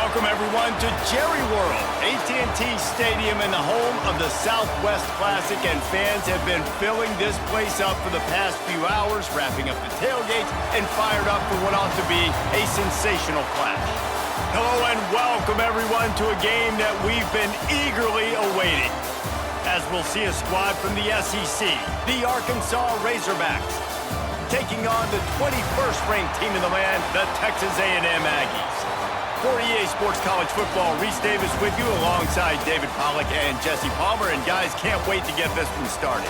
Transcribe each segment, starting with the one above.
Welcome, everyone, to Jerry World, AT&T Stadium and the home of the Southwest Classic, and fans have been filling this place up for the past few hours, wrapping up the tailgates and fired up for what ought to be a sensational clash. Hello and welcome, everyone, to a game that we've been eagerly awaiting, as we'll see a squad from the SEC, the Arkansas Razorbacks, taking on the 21st ranked team in the land, the Texas A&M Aggies. For EA Sports College Football, Reese Davis with you alongside David Pollack and Jesse Palmer. And guys, can't wait to get this one started.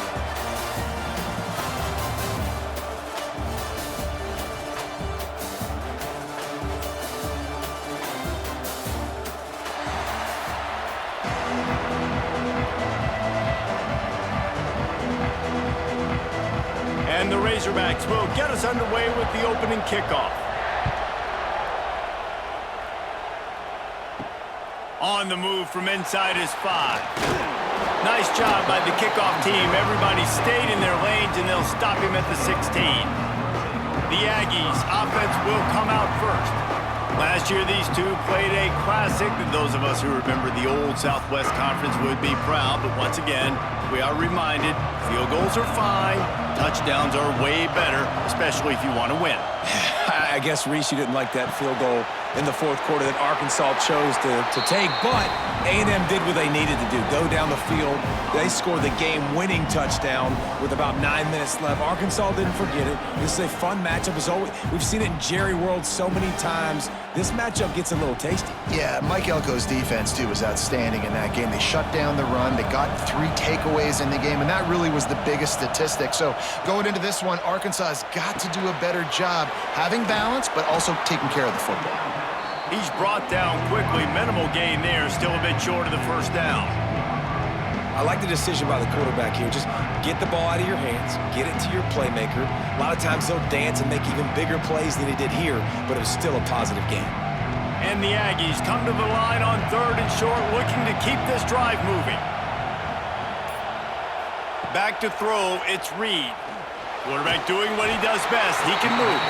And the Razorbacks will get us underway with the opening kickoff. On the move from inside his 5. Nice job by the kickoff team. Everybody stayed in their lanes, and they'll stop him at the 16. The Aggies offense will come out first. Last year, these two played a classic. Those of us who remember the old Southwest Conference would be proud. But once again, we are reminded field goals are fine. Touchdowns are way better, especially if you want to win. I guess, Reese, you didn't like that field goal in the fourth quarter that Arkansas chose to take, but A&M did what they needed to do. Go down the field. They scored the game-winning touchdown with about 9 minutes left. Arkansas didn't forget it. This is a fun matchup. We've seen it in Jerry World so many times. This matchup gets a little tasty. Yeah, Mike Elko's defense, too, was outstanding in that game. They shut down the run. They got 3 takeaways in the game, and that really was the biggest statistic. So going into this one, Arkansas has got to do a better job having balance, but also taking care of the football. He's brought down quickly. Minimal gain there. Still a bit short of the first down. I like the decision by the quarterback here. Just get the ball out of your hands. Get it to your playmaker. A lot of times they'll dance and make even bigger plays than he did here, but it was still a positive game. And the Aggies come to the line on 3rd and short, looking to keep this drive moving. Back to throw, it's Reed. Quarterback doing what he does best. He can move.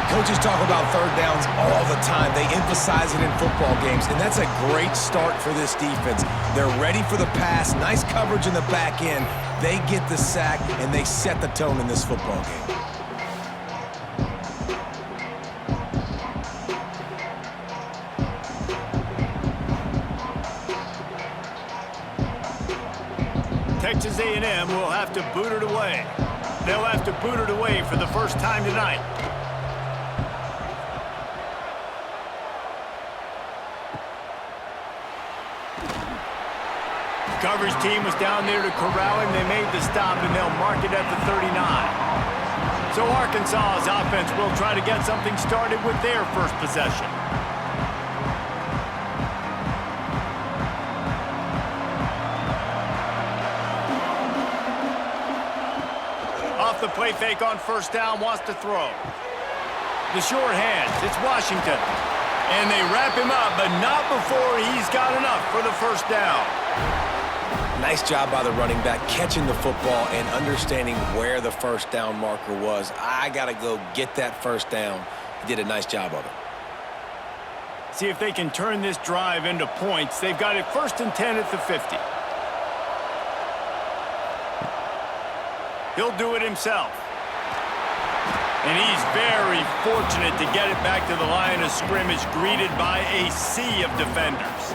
Coaches talk about 3rd downs all the time. They emphasize it in football games, and that's a great start for this defense. They're ready for the pass. Nice coverage in the back end. They get the sack, and they set the tone in this football game. Texas A&M will have to boot it away. They'll have to boot it away for the first time tonight. Coverage team was down there to corral him. They made the stop, and they'll mark it at the 39. So Arkansas's offense will try to get something started with their first possession. Off the play fake on first down, wants to throw. The short hands, it's Washington. And they wrap him up, but not before he's got enough for the first down. Nice job by the running back, catching the football and understanding where the first down marker was. I got to go get that first down. He did a nice job of it. See if they can turn this drive into points. They've got it 1st and 10 at the 50. He'll do it himself. And he's very fortunate to get it back to the line of scrimmage, greeted by a sea of defenders.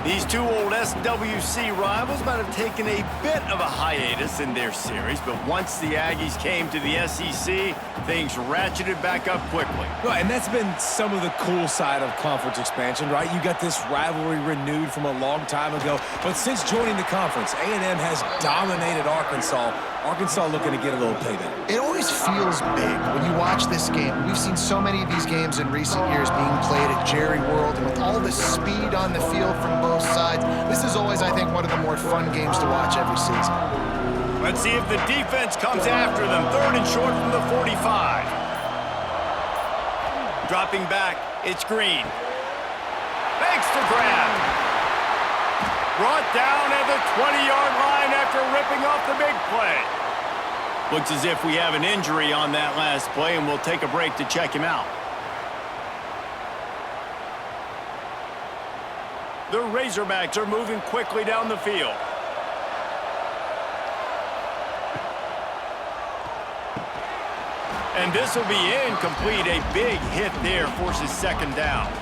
These two old SWC rivals might have taken a bit of a hiatus in their series, but once the Aggies came to the SEC, things ratcheted back up quickly. Well, and that's been some of the cool side of conference expansion, right? You got this rivalry renewed from a long time ago, but since joining the conference, A&M has dominated Arkansas. Arkansas looking to get a little payback. It always feels big when you watch this game. We've seen so many of these games in recent years being played at Jerry World, and with all the speed on the field from both sides, this is always, I think, one of the more fun games to watch every season. Let's see if the defense comes after them. 3rd and short from the 45. Dropping back, it's Green. Makes the grab. Brought down at the 20-yard line after ripping off the big play. Looks as if we have an injury on that last play, and we'll take a break to check him out. The Razorbacks are moving quickly down the field. And this will be incomplete. A big hit there forces second down.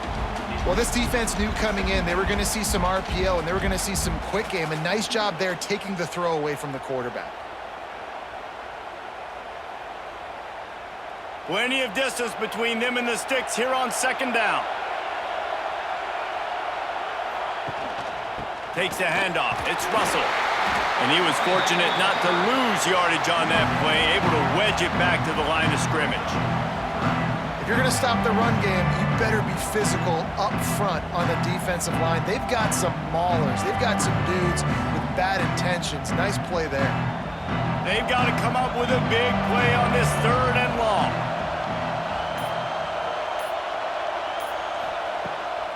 Well, this defense knew coming in they were going to see some RPO and they were going to see some quick game. A nice job there taking the throw away from the quarterback. Plenty of distance between them and the sticks here on second down. Takes the handoff. It's Russell. And he was fortunate not to lose yardage on that play, able to wedge it back to the line of scrimmage. If you're going to stop the run game, you better be physical up front on the defensive line. They've got some maulers. They've got some dudes with bad intentions. Nice play there. They've got to come up with a big play on this 3rd and long.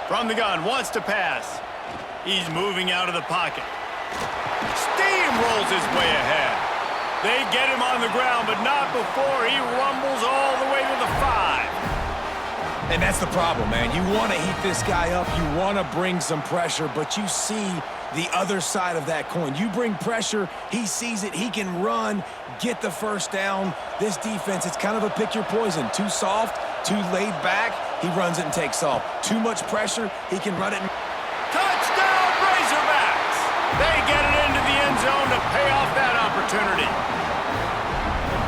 From the gun, wants to pass. He's moving out of the pocket. Steamrolls his way ahead. They get him on the ground, but not before he rumbles all the way to the 5. And that's the problem, man. You want to heat this guy up. You want to bring some pressure, but you see the other side of that coin. You bring pressure, he sees it, he can run, get the first down. This defense, it's kind of a pick your poison. Too soft, too laid back, he runs it and takes off. Too much pressure, he can run it and... Touchdown, Razorbacks! They get it into the end zone to pay off that opportunity.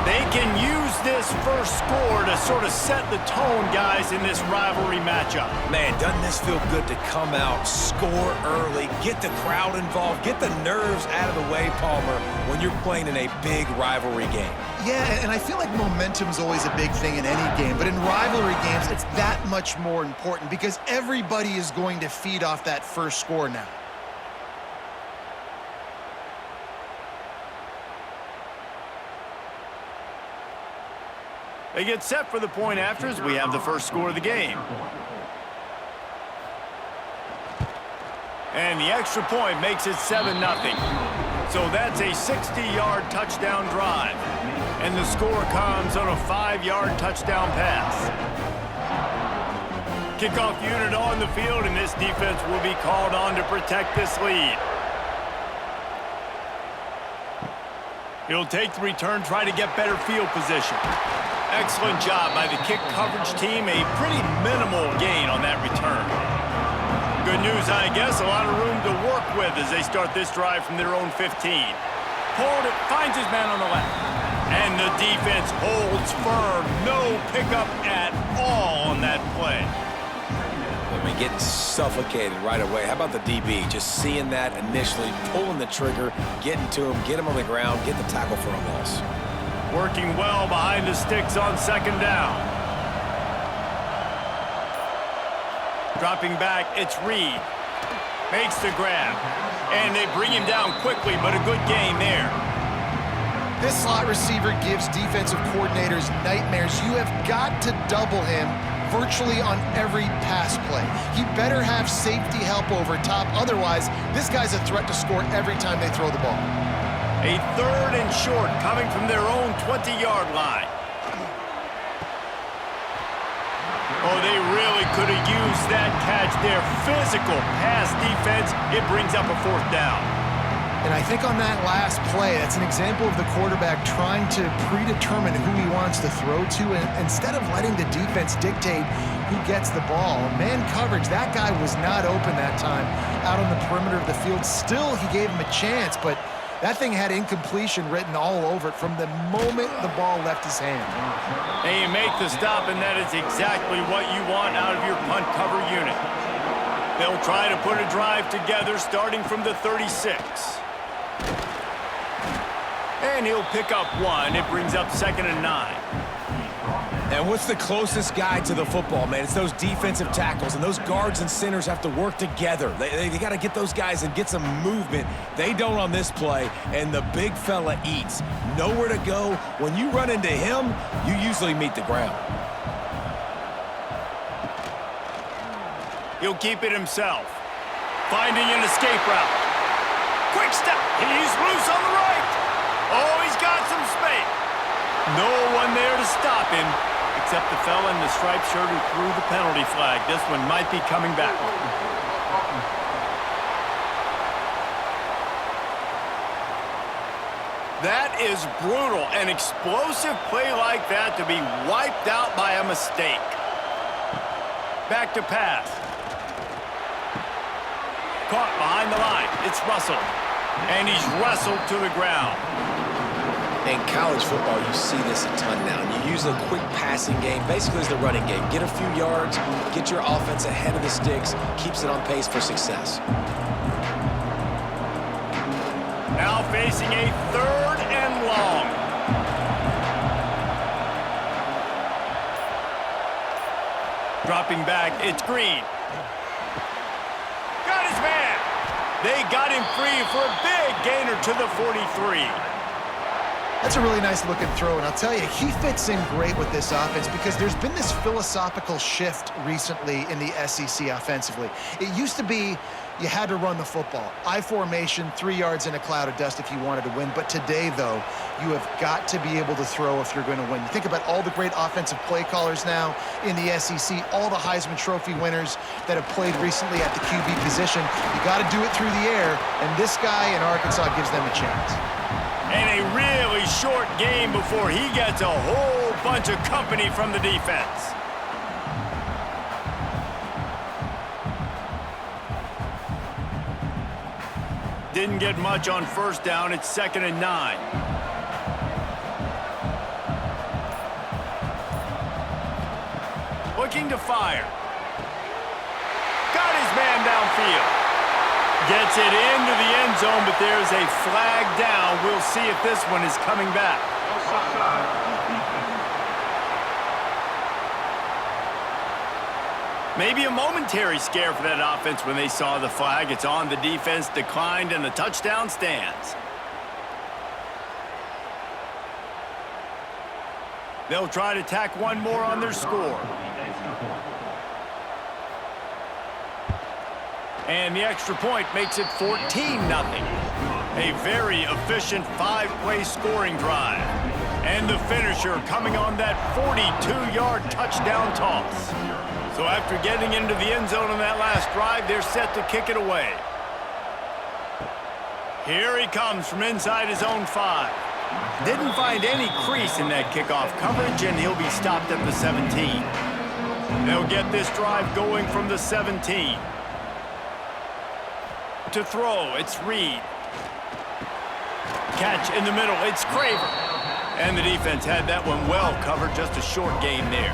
They can use this first score to sort of set the tone, guys, in this rivalry matchup. Man, doesn't this feel good to come out, score early, get the crowd involved, get the nerves out of the way, Palmer, when you're playing in a big rivalry game? Yeah, and I feel like momentum's always a big thing in any game, but in rivalry games, it's that much more important because everybody is going to feed off that first score now. They get set for the point after as we have the first score of the game. And the extra point makes it 7-0. So that's a 60-yard touchdown drive. And the score comes on a 5-yard touchdown pass. Kickoff unit on the field, and this defense will be called on to protect this lead. He'll take the return, try to get better field position. Excellent job by the kick coverage team. A pretty minimal gain on that return. Good news, I guess. A lot of room to work with as they start this drive from their own 15. Pulled it, finds his man on the left. And the defense holds firm. No pickup at all on that play. I mean, getting suffocated right away. How about the DB? Just seeing that initially, pulling the trigger, getting to him, get him on the ground, get the tackle for a loss. Working well behind the sticks on second down. Dropping back, it's Reed. Makes the grab. And they bring him down quickly, but a good gain there. This slot receiver gives defensive coordinators nightmares. You have got to double him virtually on every pass play. He better have safety help over top. Otherwise, this guy's a threat to score every time they throw the ball. A 3rd and short coming from their own 20-yard line. Oh, they really could have used that catch there. Physical pass defense. It brings up a 4th down. And I think on that last play, that's an example of the quarterback trying to predetermine who he wants to throw to, and instead of letting the defense dictate who gets the ball. Man coverage, that guy was not open that time out on the perimeter of the field. Still, he gave him a chance, but that thing had incompletion written all over it from the moment the ball left his hand. And you make the stop, and that is exactly what you want out of your punt cover unit. They'll try to put a drive together starting from the 36. And he'll pick up 1. It brings up 2nd and 9. And what's the closest guy to the football, man? It's those defensive tackles, and those guards and centers have to work together. They got to get those guys and get some movement. They don't on this play, and the big fella eats. Nowhere to go. When you run into him, you usually meet the ground. He'll keep it himself. Finding an escape route. Quick step. He's loose on the right. Oh, he's got some space. No one there to stop him, except the fella in the striped shirt who threw the penalty flag. This one might be coming back. That is brutal. An explosive play like that to be wiped out by a mistake. Back to pass. Caught behind the line. It's Russell. And he's wrestled to the ground. In college football, you see this a ton now. You use a quick passing game, basically as the running game. Get a few yards, get your offense ahead of the sticks, keeps it on pace for success. Now facing a 3rd and long. Dropping back, it's Green. Got his man. They got him free for a big gainer to the 43. That's a really nice looking throw, and I'll tell you, he fits in great with this offense because there's been this philosophical shift recently in the SEC offensively. It used to be you had to run the football. I formation, 3 yards in a cloud of dust if you wanted to win. But today, though, you have got to be able to throw if you're going to win. You think about all the great offensive play callers now in the SEC, all the Heisman Trophy winners that have played recently at the QB position. You got to do it through the air, and this guy in Arkansas gives them a chance. And a really short game before he gets a whole bunch of company from the defense. Didn't get much on 1st down. It's 2nd and 9. Looking to fire. Got his man downfield. Gets it into the end zone, but there's a flag down. We'll see if this one is coming back. Maybe a momentary scare for that offense when they saw the flag. It's on, the defense declined, and the touchdown stands. They'll try to tack one more on their score. And the extra point makes it 14-0. A very efficient 5-play scoring drive. And the finisher coming on that 42-yard touchdown toss. So after getting into the end zone on that last drive, they're set to kick it away. Here he comes from inside his own 5. Didn't find any crease in that kickoff coverage, and he'll be stopped at the 17. They'll get this drive going from the 17. To throw, it's Reed. Catch in the middle, it's Craver. And the defense had that one well covered, just a short game there.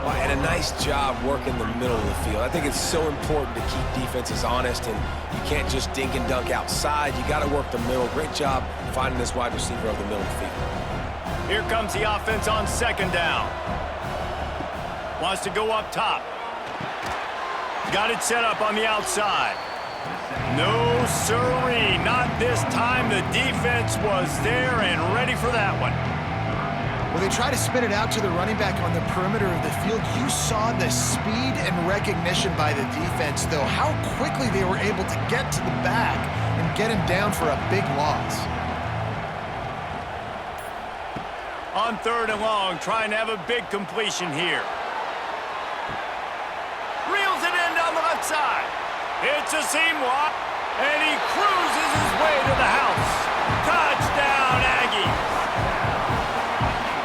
And a nice job working the middle of the field. I think it's so important to keep defenses honest, and you can't just dink and dunk outside. You got to work the middle. Great job finding this wide receiver of the middle of the field. Here comes the offense on 2nd down. Wants to go up top. Got it set up on the outside. No siree, not this time. The defense was there and ready for that one. When they try to spin it out to the running back on the perimeter of the field, you saw the speed and recognition by the defense, though, how quickly they were able to get to the back and get him down for a big loss. On 3rd and long, trying to have a big completion here. Reels it in down the left side. It's a seam walk, and he cruises his way to the house. Touchdown, Aggies.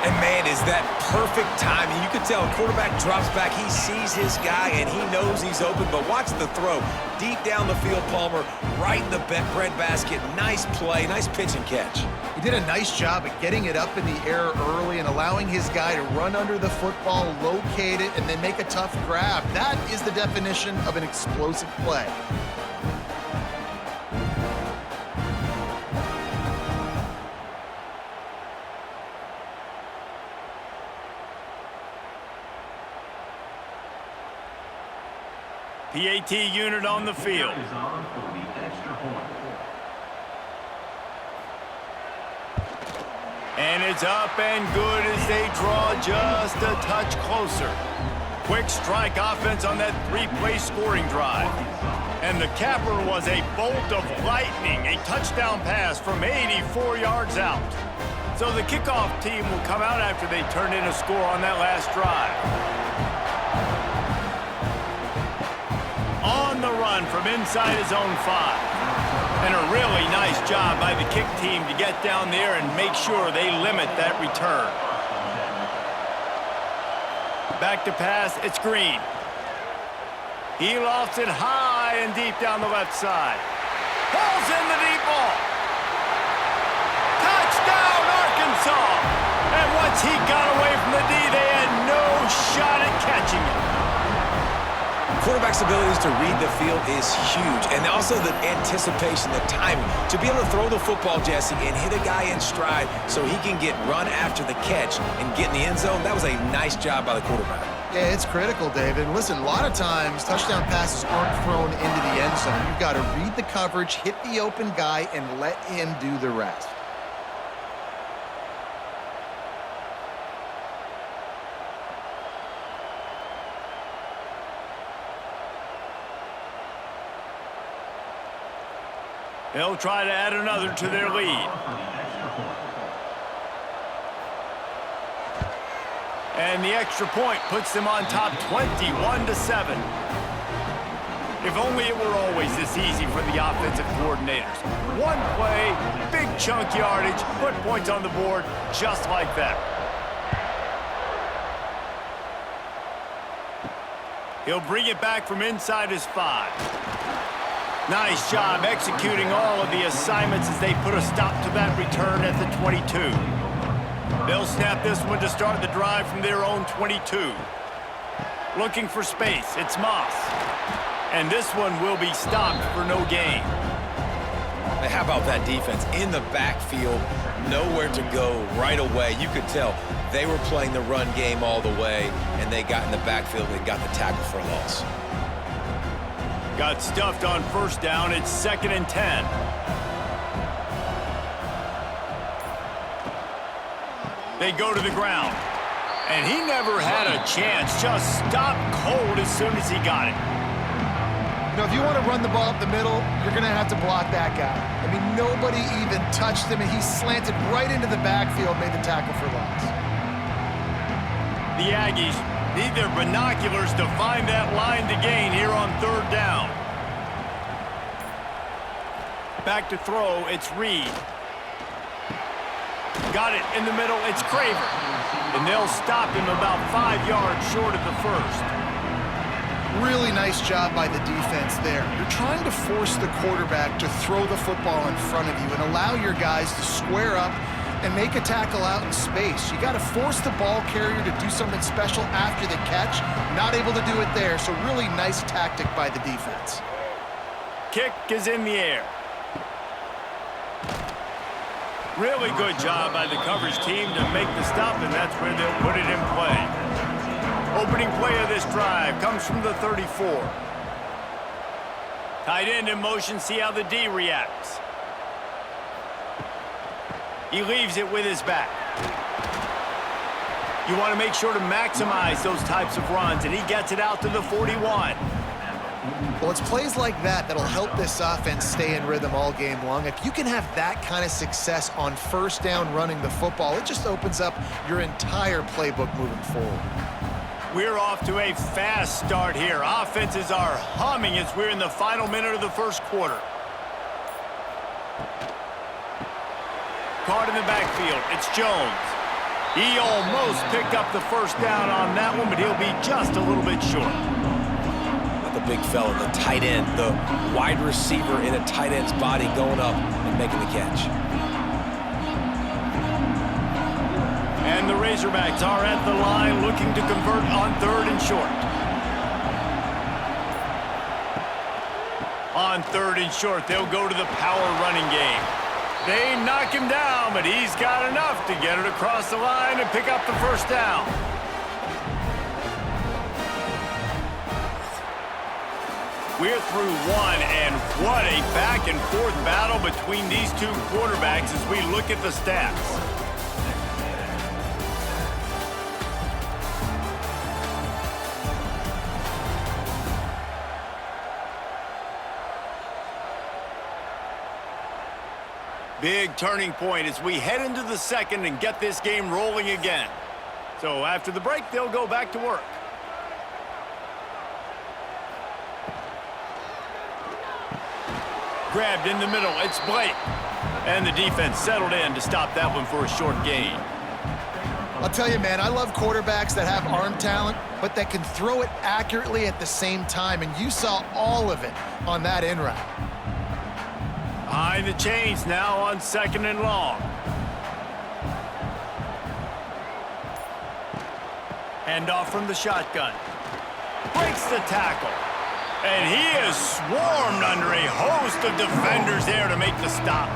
And man, is that perfect timing. You can tell a quarterback drops back, he sees his guy, and he knows he's open. But watch the throw. Deep down the field, Palmer, right in the bread basket. Nice play, nice pitch and catch. He did a nice job at getting it up in the air early and allowing his guy to run under the football, locate it, and then make a tough grab. That is the definition of an explosive play. PAT unit on the field. And it's up and good as they draw just a touch closer. Quick strike offense on that 3-play scoring drive. And the capper was a bolt of lightning, a touchdown pass from 84 yards out. So the kickoff team will come out after they turn in a score on that last drive. On the run from inside his own 5. And a really nice job by the kick team to get down there and make sure they limit that return. Back to pass, it's Green. He lofts it high and deep down the left side. Pulls in the deep ball. Touchdown, Arkansas! And once he got away from the D, they had no shot at catching him. Quarterback's abilities to read the field is huge, and also the anticipation, the timing. To be able to throw the football, Jesse, and hit a guy in stride so he can get run after the catch and get in the end zone, that was a nice job by the quarterback. Yeah, it's critical, David. Listen, a lot of times touchdown passes aren't thrown into the end zone. You've got to read the coverage, hit the open guy, and let him do the rest. They'll try to add another to their lead. And the extra point puts them on top 21-7. If only it were always this easy for the offensive coordinators. One play, big chunk yardage, put points on the board just like that. He'll bring it back from inside his 5. Nice job executing all of the assignments as they put a stop to that return at the 22. They'll snap this one to start the drive from their own 22. Looking for space, it's Moss. And this one will be stopped for no gain. How about that defense? In the backfield, nowhere to go right away. You could tell they were playing the run game all the way, and they got in the backfield and got the tackle for a loss. Got stuffed on first down. It's 2nd and 10. They go to the ground. And he never had a chance. Just stopped cold as soon as he got it. You know, if you want to run the ball up the middle, you're going to have to block that guy. I mean, nobody even touched him, and he slanted right into the backfield, made the tackle for loss. The Aggies need their binoculars to find that line to gain here on 3rd down. Back to throw, it's Reed. Got it in the middle, it's Craver. And they'll stop him about 5 yards short of the first. Really nice job by the defense there. You're trying to force the quarterback to throw the football in front of you and allow your guys to square up and make a tackle out in space. You got to force the ball carrier to do something special after the catch. Not able to do it there, so really nice tactic by the defense. Kick is in the air. Really good job by the coverage team to make the stop, and that's where they'll put it in play. Opening play of this drive comes from the 34. Tight end in motion, see how the D reacts. He leaves it with his back. You want to make sure to maximize those types of runs, and he gets it out to the 41. Well, it's plays like that that'll help this offense stay in rhythm all game long. If you can have that kind of success on first down running the football, it just opens up your entire playbook moving forward. We're off to a fast start here. Offenses are humming as we're in the final minute of the first quarter. Caught in the backfield, it's Jones. He almost picked up the first down on that one, but he'll be just a little bit short. The big fella, the tight end, the wide receiver in a tight end's body going up and making the catch. And the Razorbacks are at the line looking to convert on 3rd and short. On 3rd and short, they'll go to the power running game. They knock him down, but he's got enough to get it across the line and pick up the first down. We're through one, and what a back-and-forth battle between these two quarterbacks as we look at the stats. Big turning point as we head into the second and get this game rolling again. So after the break, they'll go back to work. Grabbed in the middle. It's Blake. And the defense settled in to stop that one for a short gain. I'll tell you, man, I love quarterbacks that have arm talent, but that can throw it accurately at the same time, and you saw all of it on that in route. Behind the chains now on 2nd and long. Handoff from the shotgun. Breaks the tackle. And he is swarmed under a host of defenders there to make the stop.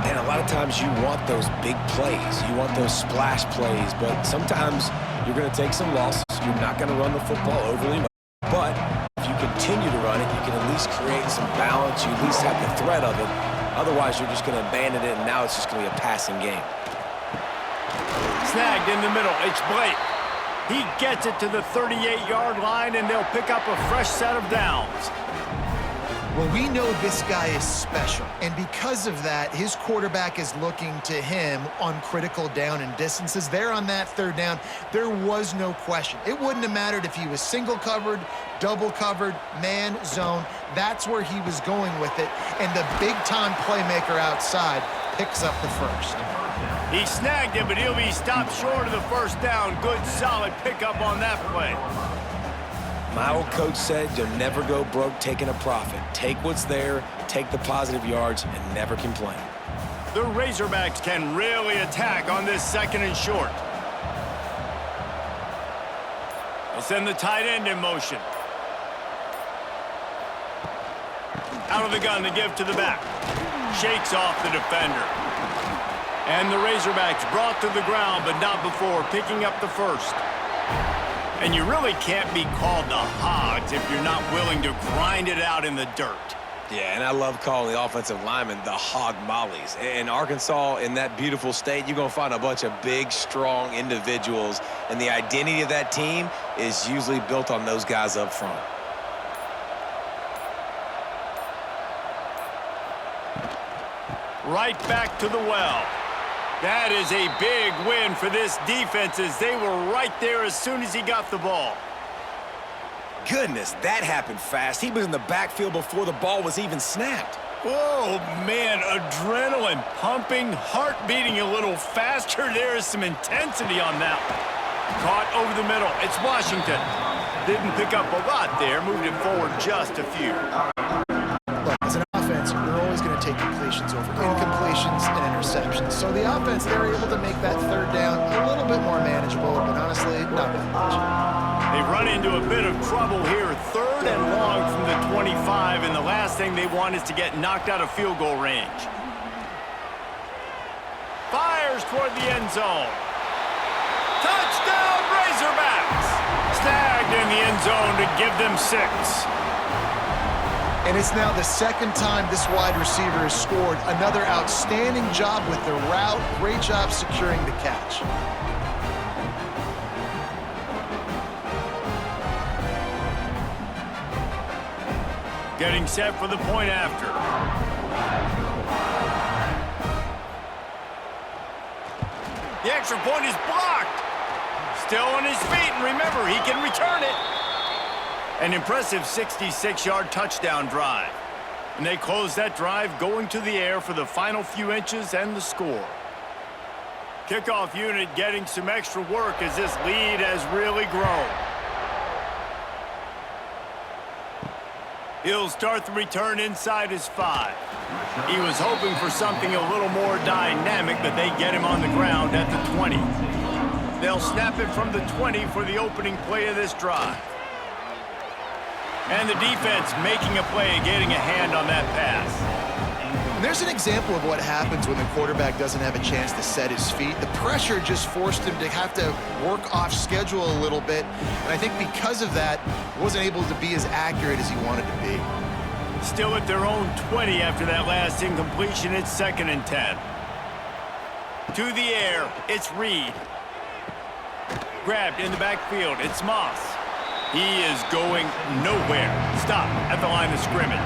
And a lot of times you want those big plays. You want those splash plays, but sometimes you're going to take some losses. You're not going to run the football overly much. But if you continue to run it, you can at least create some balance. You at least have the threat of it. Otherwise, you're just going to abandon it, and now it's just going to be a passing game. Snagged in the middle. It's Blake. He gets it to the 38-yard line, and they'll pick up a fresh set of downs. Well, we know this guy is special, and because of that, his quarterback is looking to him on critical down and distances. There on that 3rd down, there was no question. It wouldn't have mattered if he was single covered, double covered, man, zone. That's where he was going with it, and the big-time playmaker outside picks up the first. He snagged it, but he'll be stopped short of the 1st down. Good, solid pickup on that play. My old coach said you'll never go broke taking a profit. Take what's there, take the positive yards, and never complain. The Razorbacks can really attack on this 2nd and short. They'll send the tight end in motion. Out of the gun to give to the back. Shakes off the defender. And the Razorbacks brought to the ground, but not before picking up the first. And you really can't be called the Hogs if you're not willing to grind it out in the dirt. Yeah, and I love calling the offensive linemen the hog mollies. In Arkansas, in that beautiful state, you're going to find a bunch of big, strong individuals, and the identity of that team is usually built on those guys up front. Right back to the well. That is a big win for this defense as they were right there as soon as he got the ball. Goodness, that happened fast. He was in the backfield before the ball was even snapped. Oh, man, adrenaline pumping, heart beating a little faster. There is some intensity on that one. Caught over the middle. It's Washington. Didn't pick up a lot there. Moved it forward just a few. Look, as an offense, you're always going to take completions over incompletions and interceptions. So the offense, they're able to make that 3rd down a little bit more manageable, but honestly, not that much. They run into a bit of trouble here. 3rd and long from the 25, and the last thing they want is to get knocked out of field goal range. Fires toward the end zone. Touchdown, Razorbacks! Snagged in the end zone to give them 6. And it's now the 2nd time this wide receiver has scored. Another outstanding job with the route. Great job securing the catch. Getting set for the point after. The extra point is blocked. Still on his feet, and remember, he can return it. An impressive 66-yard touchdown drive. And they close that drive going to the air for the final few inches and the score. Kickoff unit getting some extra work as this lead has really grown. He'll start the return inside his 5. He was hoping for something a little more dynamic, but they get him on the ground at the 20. They'll snap it from the 20 for the opening play of this drive. And the defense making a play, getting a hand on that pass. And there's an example of what happens when the quarterback doesn't have a chance to set his feet. The pressure just forced him to have to work off schedule a little bit. And I think because of that, wasn't able to be as accurate as he wanted to be. Still at their own 20 after that last incompletion. It's 2nd and 10. To the air, it's Reed. Grabbed in the backfield, it's Moss. He is going nowhere. Stop at the line of scrimmage.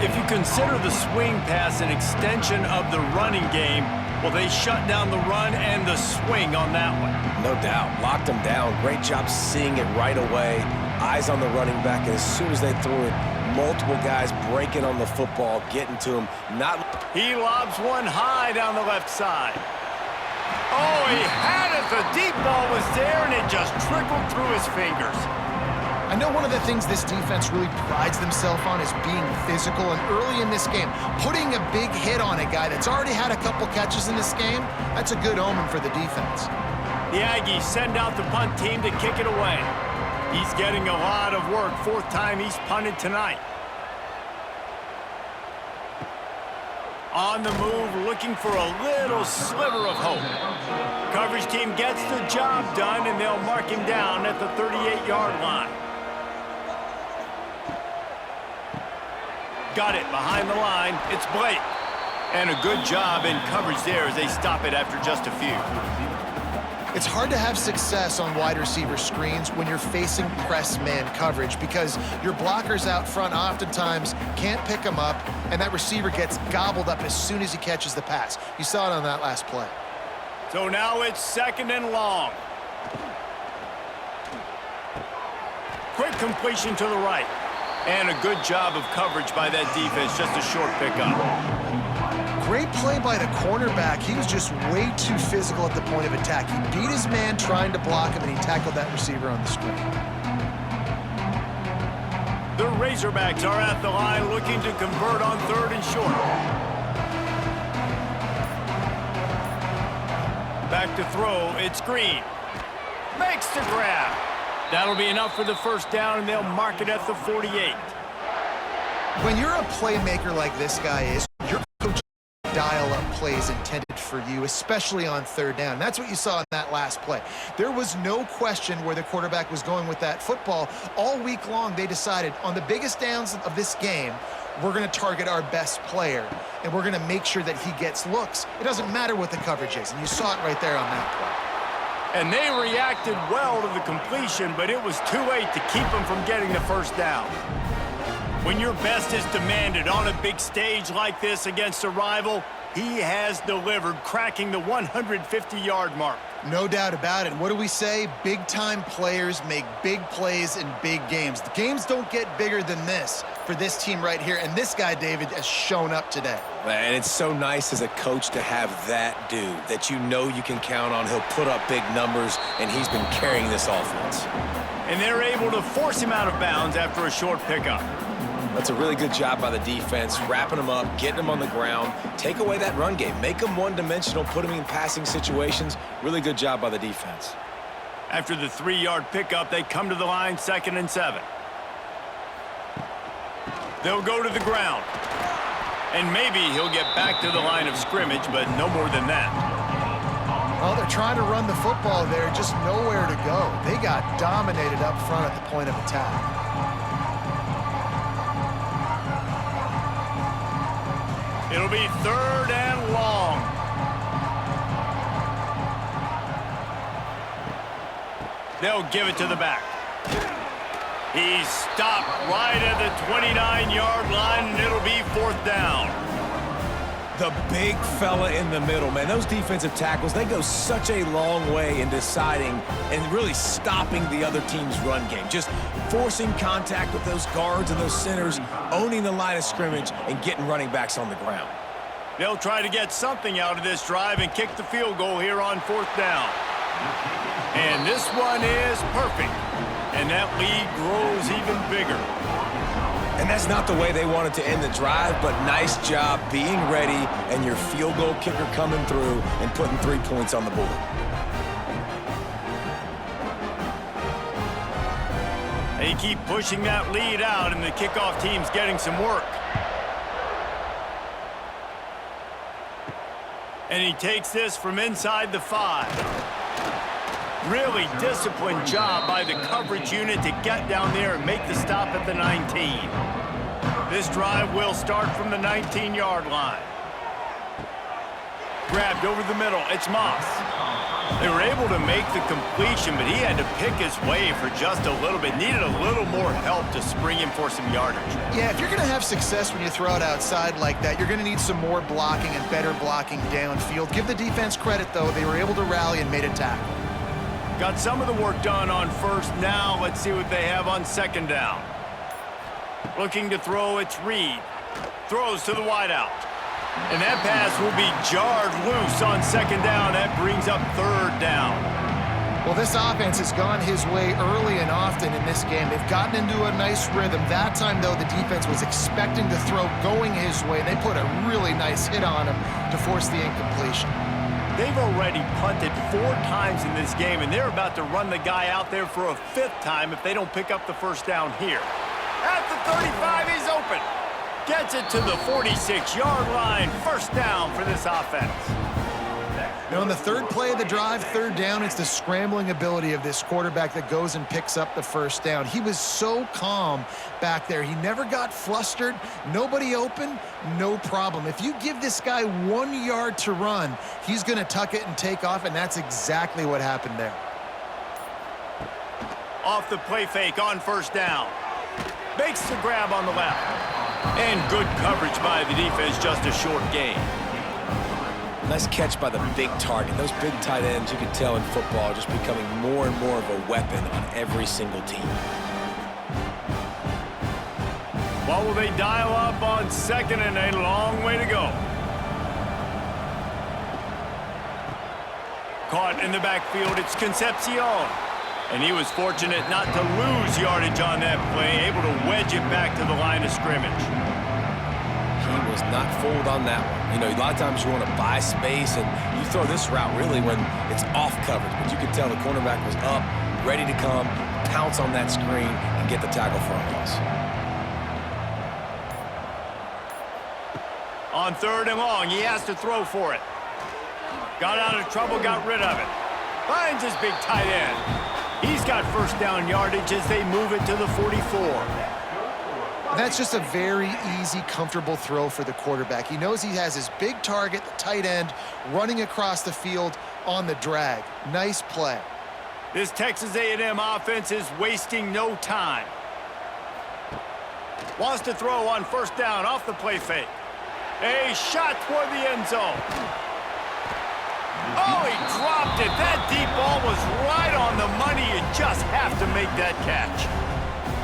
If you consider the swing pass an extension of the running game, well, they shut down the run and the swing on that one. No doubt. Locked him down. Great job seeing it right away. eyes on the running back, and as soon as they threw it, multiple guys breaking on the football, getting to him. He lobs one high down the left side. Oh, he had it. The deep ball was there, and it just trickled through his fingers. I know one of the things this defense really prides themselves on is being physical, and early in this game, putting a big hit on a guy that's already had a couple catches in this game, that's a good omen for the defense. The Aggies send out the punt team to kick it away. He's getting a lot of work. Fourth time he's punted tonight. On the move, looking for a little sliver of hope. Coverage team gets the job done, and they'll mark him down at the 38-yard line. Got it behind the line. It's Blake. And a good job in coverage there as they stop it after just a few. It's hard to have success on wide receiver screens when you're facing press man coverage because your blockers out front oftentimes can't pick them up, and that receiver gets gobbled up as soon as he catches the pass. You saw it on that last play. So now it's 2nd and long. Quick completion to the right. And a good job of coverage by that defense, just a short pickup. Great play by the cornerback. He was just way too physical at the point of attack. He beat his man trying to block him, and he tackled that receiver on the screen. The Razorbacks are at the line looking to convert on 3rd and short. Back to throw, it's Green. Makes the grab. That'll be enough for the first down, and they'll mark it at the 48. When you're a playmaker like this guy is, your coach dial-up plays intended for you, especially on 3rd down. And that's what you saw in that last play. There was no question where the quarterback was going with that football. All week long, they decided on the biggest downs of this game, we're going to target our best player, and we're going to make sure that he gets looks. It doesn't matter what the coverage is, and you saw it right there on that play. And they reacted well to the completion, but it was too late to keep them from getting the first down. When your best is demanded on a big stage like this against a rival, he has delivered, cracking the 150-yard mark. No doubt about it. What do we say? Big-time players make big plays in big games. The games don't get bigger than this for this team right here, and this guy, David, has shown up today. And it's so nice as a coach to have that dude that you know you can count on. He'll put up big numbers, and he's been carrying this offense. And they're able to force him out of bounds after a short pickup. That's a really good job by the defense, wrapping him up, getting him on the ground, take away that run game, make him one-dimensional, put him in passing situations. Really good job by the defense. After the 3-yard pickup, they come to the line, 2nd and 7. They'll go to the ground. And maybe he'll get back to the line of scrimmage, but no more than that. Well, they're trying to run the football there, just nowhere to go. They got dominated up front at the point of attack. It'll be 3rd and long. They'll give it to the back. He's stopped right at the 29-yard line, and it'll be 4th down. The big fella in the middle, man. Those defensive tackles, they go such a long way in deciding and really stopping the other team's run game. Just forcing contact with those guards and those centers, owning the line of scrimmage, and getting running backs on the ground. They'll try to get something out of this drive and kick the field goal here on 4th down. And this one is perfect. And that lead grows even bigger. And that's not the way they wanted to end the drive, but nice job being ready and your field goal kicker coming through and putting 3 points on the board. They keep pushing that lead out, and the kickoff team's getting some work. And he takes this from inside the 5. Really disciplined job by the coverage unit to get down there and make the stop at the 19. This drive will start from the 19-yard line. Grabbed over the middle. It's Moss. They were able to make the completion, but he had to pick his way for just a little bit. Needed a little more help to spring him for some yardage. Yeah, if you're going to have success when you throw it outside like that, you're going to need some more blocking and better blocking downfield. Give the defense credit, though. They were able to rally and made a tackle. Got some of the work done on first. Now let's see what they have on second down. Looking to throw, it's Reed. Throws to the wideout. And that pass will be jarred loose on second down. That brings up third down. Well, this offense has gone his way early and often in this game. They've gotten into a nice rhythm. That time, though, the defense was expecting to throw going his way. They put a really nice hit on him to force the incompletion. They've already punted 4 times in this game, and they're about to run the guy out there for a 5th time if they don't pick up the first down here. At the 35, he's open. Gets it to the 46-yard line. First down for this offense. Now, on the third play of the drive, third down, it's the scrambling ability of this quarterback that goes and picks up the first down. He was so calm back there. He never got flustered. Nobody open, no problem. If you give this guy 1 yard to run, he's going to tuck it and take off, and that's exactly what happened there. Off the play fake on first down. Makes the grab on the left. And good coverage by the defense, just a short gain. Nice catch by the big target. Those big tight ends, you can tell in football, are just becoming more and more of a weapon on every single team. What will they dial up on second and a long way to go? Caught in the backfield, it's Concepcion. And he was fortunate not to lose yardage on that play, able to wedge it back to the line of scrimmage. He was not fooled on that one. You know, a lot of times you want to buy space, and you throw this route really when it's off coverage. But you could tell the cornerback was up, ready to come, pounce on that screen, and get the tackle for a loss. On third and long, he has to throw for it. Got out of trouble, got rid of it. Finds his big tight end. He's got first down yardage as they move it to the 44. That's just a very easy, comfortable throw for the quarterback. He knows he has his big target, the tight end, running across the field on the drag. Nice play. This Texas A&M offense is wasting no time. Wants to throw on first down off the play fake. A shot toward the end zone. Oh, he dropped it. That deep ball was right on the money. You just have to make that catch.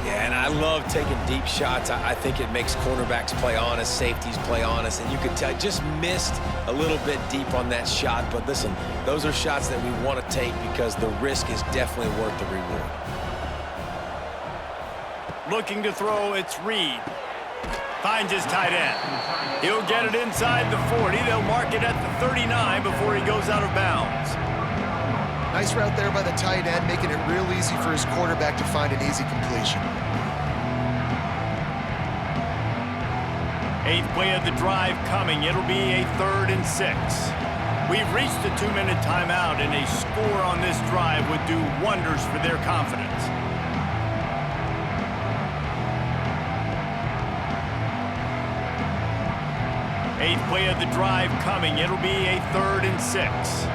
Yeah, and I love taking deep shots. I think it makes cornerbacks play honest, safeties play honest, and you could tell just missed a little bit deep on that shot. But listen, those are shots that we want to take because the risk is definitely worth the reward. Looking to throw, it's Reed. Finds his tight end. He'll get it inside the 40. They'll mark it at the 39 before he goes out of bounds. Nice route there by the tight end, making it real easy for his quarterback to find an easy completion. 8th play of the drive coming. It'll be a 3rd and 6. We've reached the 2-minute timeout, and a score on this drive would do wonders for their confidence. Eighth play of the drive coming. It'll be a 3rd and 6.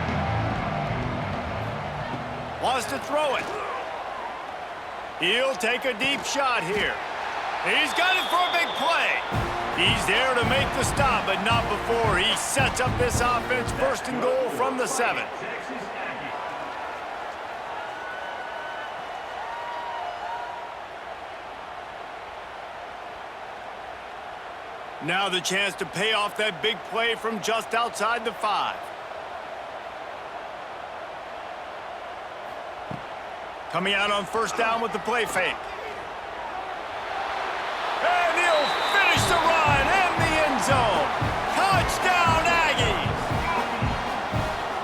Wants to throw it. He'll take a deep shot here. He's got it for a big play. He's there to make the stop, but not before he sets up this offense. 1st and goal from the 7. Now the chance to pay off that big play from just outside the 5. Coming out on first down with the play fake. And he'll finish the run in the end zone. Touchdown, Aggies!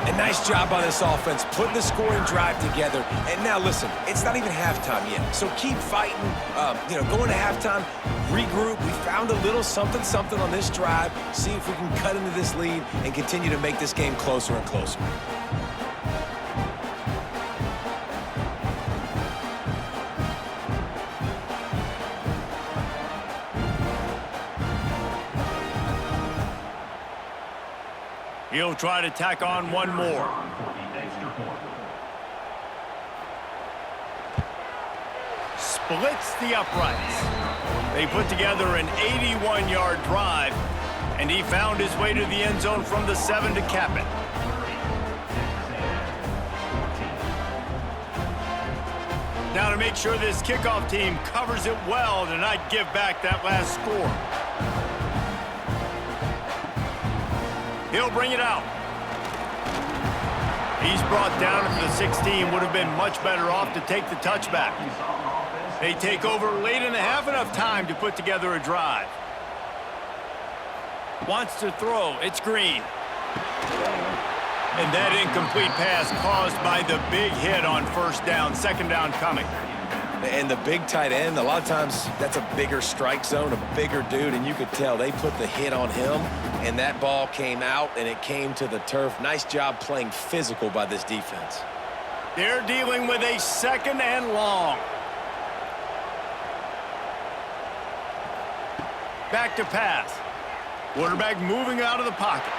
A nice job by this offense, putting the scoring drive together. And now, listen, it's not even halftime yet. So keep fighting, going to halftime, regroup. We found a little something on this drive. See if we can cut into this lead and continue to make this game closer and closer. He'll try to tack on one more. Splits the uprights. They put together an 81-yard drive, and he found his way to the end zone from the 7 to cap it. Now to make sure this kickoff team covers it well to not give back that last score. He'll bring it out. He's brought down at the 16. Would have been much better off to take the touchback. They take over late in the half, enough time to put together a drive. Wants to throw. It's Green. And that incomplete pass caused by the big hit on first down. Second down coming. And the big tight end, a lot of times that's a bigger strike zone, a bigger dude, and you could tell they put the hit on him, and that ball came out, and it came to the turf. Nice job playing physical by this defense. They're dealing with a second and long. Back to pass. Quarterback moving out of the pocket.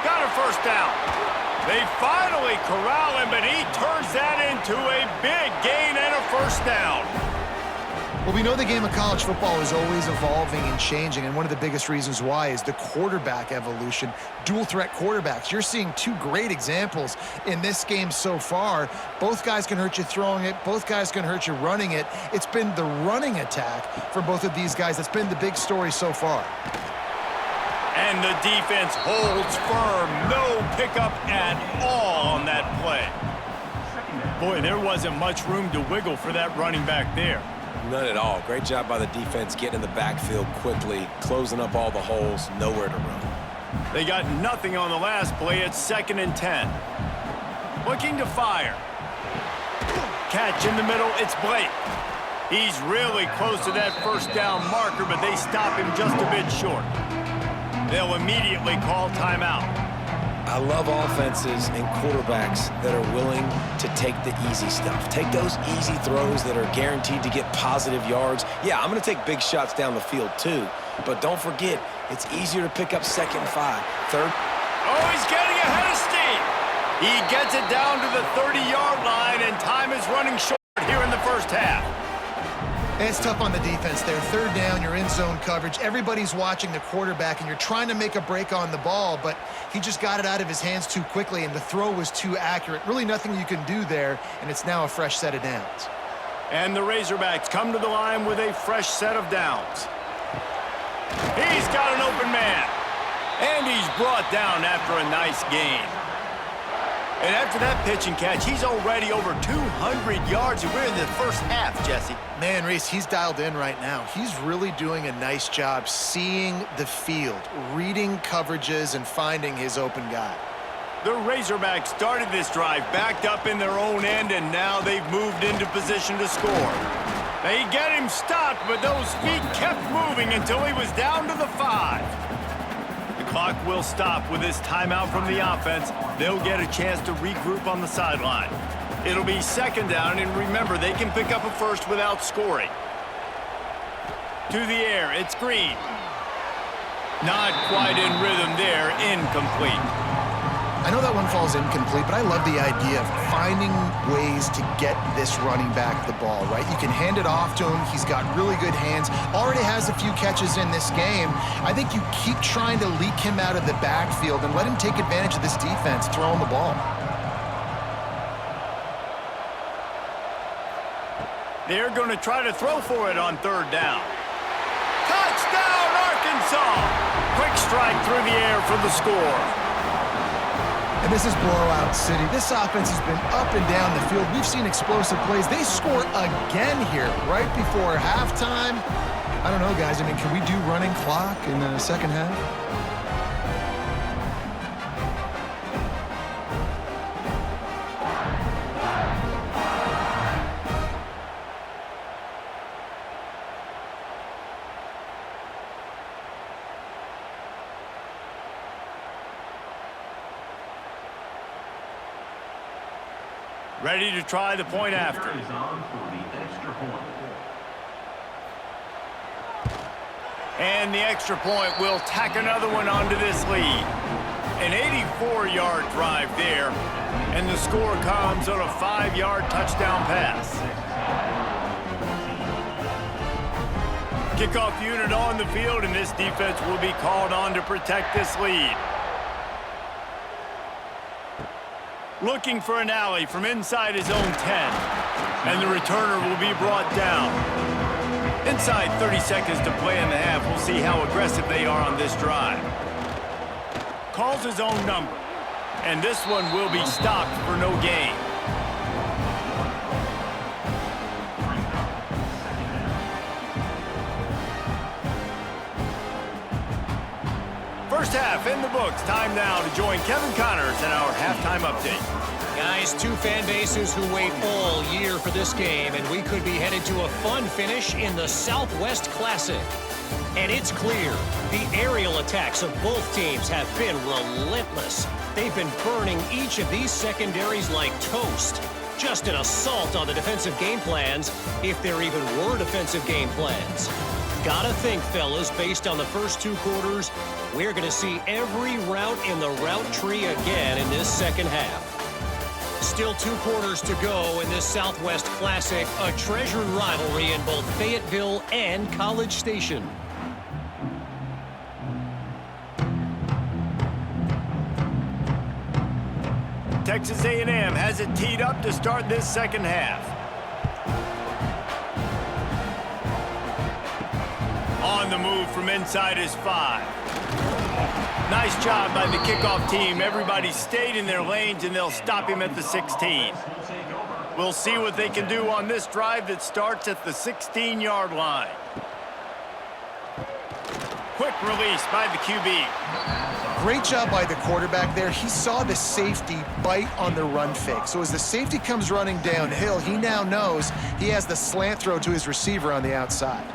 Got a first down. They finally corral him, but he turns that into a big gain and a first down. Well, we know the game of college football is always evolving and changing, and one of the biggest reasons why is the quarterback evolution. Dual-threat quarterbacks. You're seeing two great examples in this game so far. Both guys can hurt you throwing it. Both guys can hurt you running it. It's been the running attack for both of these guys that's been the big story so far. And the defense holds firm. No pickup at all on that play. Boy, there wasn't much room to wiggle for that running back there. None at all. Great job by the defense getting in the backfield quickly, closing up all the holes, nowhere to run. They got nothing on the last play. It's 2nd and 10. Looking to fire. Catch in the middle. It's Blake. He's really close to that first down marker, but they stop him just a bit short. They'll immediately call timeout. I love offenses and quarterbacks that are willing to take the easy stuff. Take those easy throws that are guaranteed to get positive yards. Yeah, I'm going to take big shots down the field too, but don't forget, it's easier to pick up 2nd and 5. Third. Oh, he's getting ahead of steam. He gets it down to the 30-yard line, and time is running short here in the first half. It's tough on the defense there. 3rd down, you're in zone coverage. Everybody's watching the quarterback, and you're trying to make a break on the ball, but he just got it out of his hands too quickly, and the throw was too accurate. Really nothing you can do there, and it's now a fresh set of downs. And the Razorbacks come to the line with a fresh set of downs. He's got an open man, and he's brought down after a nice gain. And after that pitch and catch, he's already over 200 yards, and we're in the first half, Jesse. Man, Reese, he's dialed in right now. He's really doing a nice job seeing the field, reading coverages, and finding his open guy. The Razorbacks started this drive backed up in their own end, and now they've moved into position to score. They get him stopped, but those feet kept moving until he was down to the 5. Clock will stop with this timeout from the offense. They'll get a chance to regroup on the sideline. It'll be 2nd down, and remember, they can pick up a first without scoring. To the air, it's Green. Not quite in rhythm there, incomplete. I know that one falls incomplete, but I love the idea of finding ways to get this running back the ball, right? You can hand it off to him. He's got really good hands. Already has a few catches in this game. I think you keep trying to leak him out of the backfield and let him take advantage of this defense throwing the ball. They're going to try to throw for it on 3rd down. Touchdown, Arkansas! Quick strike through the air for the score. And this is blowout city. This offense has been up and down the field. We've seen explosive plays. They score again here right before halftime. I don't know, guys. I mean, can we do running clock in the second half? Ready to try the point after. And the extra point will tack another one onto this lead. An 84-yard drive there, and the score comes on a 5-yard touchdown pass. Kickoff unit on the field, and this defense will be called on to protect this lead. Looking for an alley from inside his own 10. And the returner will be brought down. Inside 30 seconds to play in the half. We'll see how aggressive they are on this drive. Calls his own number. And this one will be stopped for no gain. First half in the books. Time now to join Kevin Connors in our halftime update. Guys, two fan bases who wait all year for this game, and we could be headed to a fun finish in the Southwest Classic. And it's clear, the aerial attacks of both teams have been relentless. They've been burning each of these secondaries like toast. Just an assault on the defensive game plans, if there even were defensive game plans. Gotta think, fellas, based on the first two quarters, we're going to see every route in the route tree again in this second half. Still 2 quarters to go in this Southwest Classic, a treasured rivalry in both Fayetteville and College Station. Texas A&M has it teed up to start this second half. On the move from inside is 5. Nice job by the kickoff team. Everybody stayed in their lanes, and they'll stop him at the 16. We'll see what they can do on this drive that starts at the 16-yard line. Quick release by the QB. Great job by the quarterback there. He saw the safety bite on the run fake. So as the safety comes running downhill, he now knows he has the slant throw to his receiver on the outside.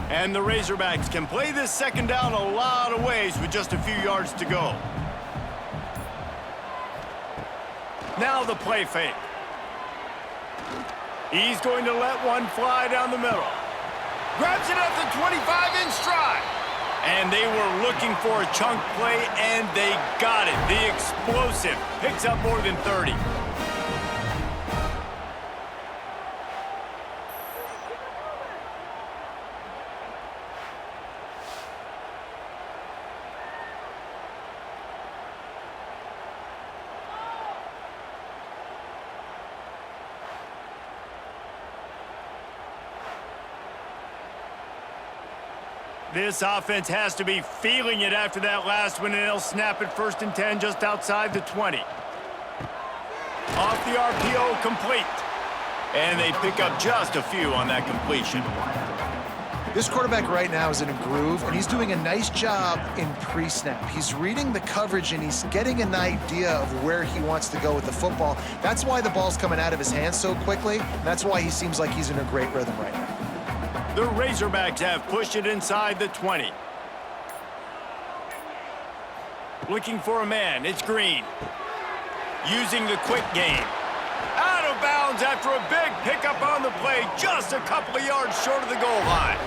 And the Razorbacks can play this second down a lot of ways with just a few yards to go. Now the play fake. He's going to let one fly down the middle. Grabs it at the 25 in stride. And they were looking for a chunk play, and they got it. The explosive picks up more than 30. This offense has to be feeling it after that last one, and they'll snap it 1st and 10 just outside the 20. Off the RPO, complete. And they pick up just a few on that completion. This quarterback right now is in a groove, and he's doing a nice job in pre-snap. He's reading the coverage, and he's getting an idea of where he wants to go with the football. That's why the ball's coming out of his hands so quickly, and that's why he seems like he's in a great rhythm right now. The Razorbacks have pushed it inside the 20. Looking for a man, it's Green. Using the quick game. Out of bounds after a big pickup on the play, just a couple of yards short of the goal line.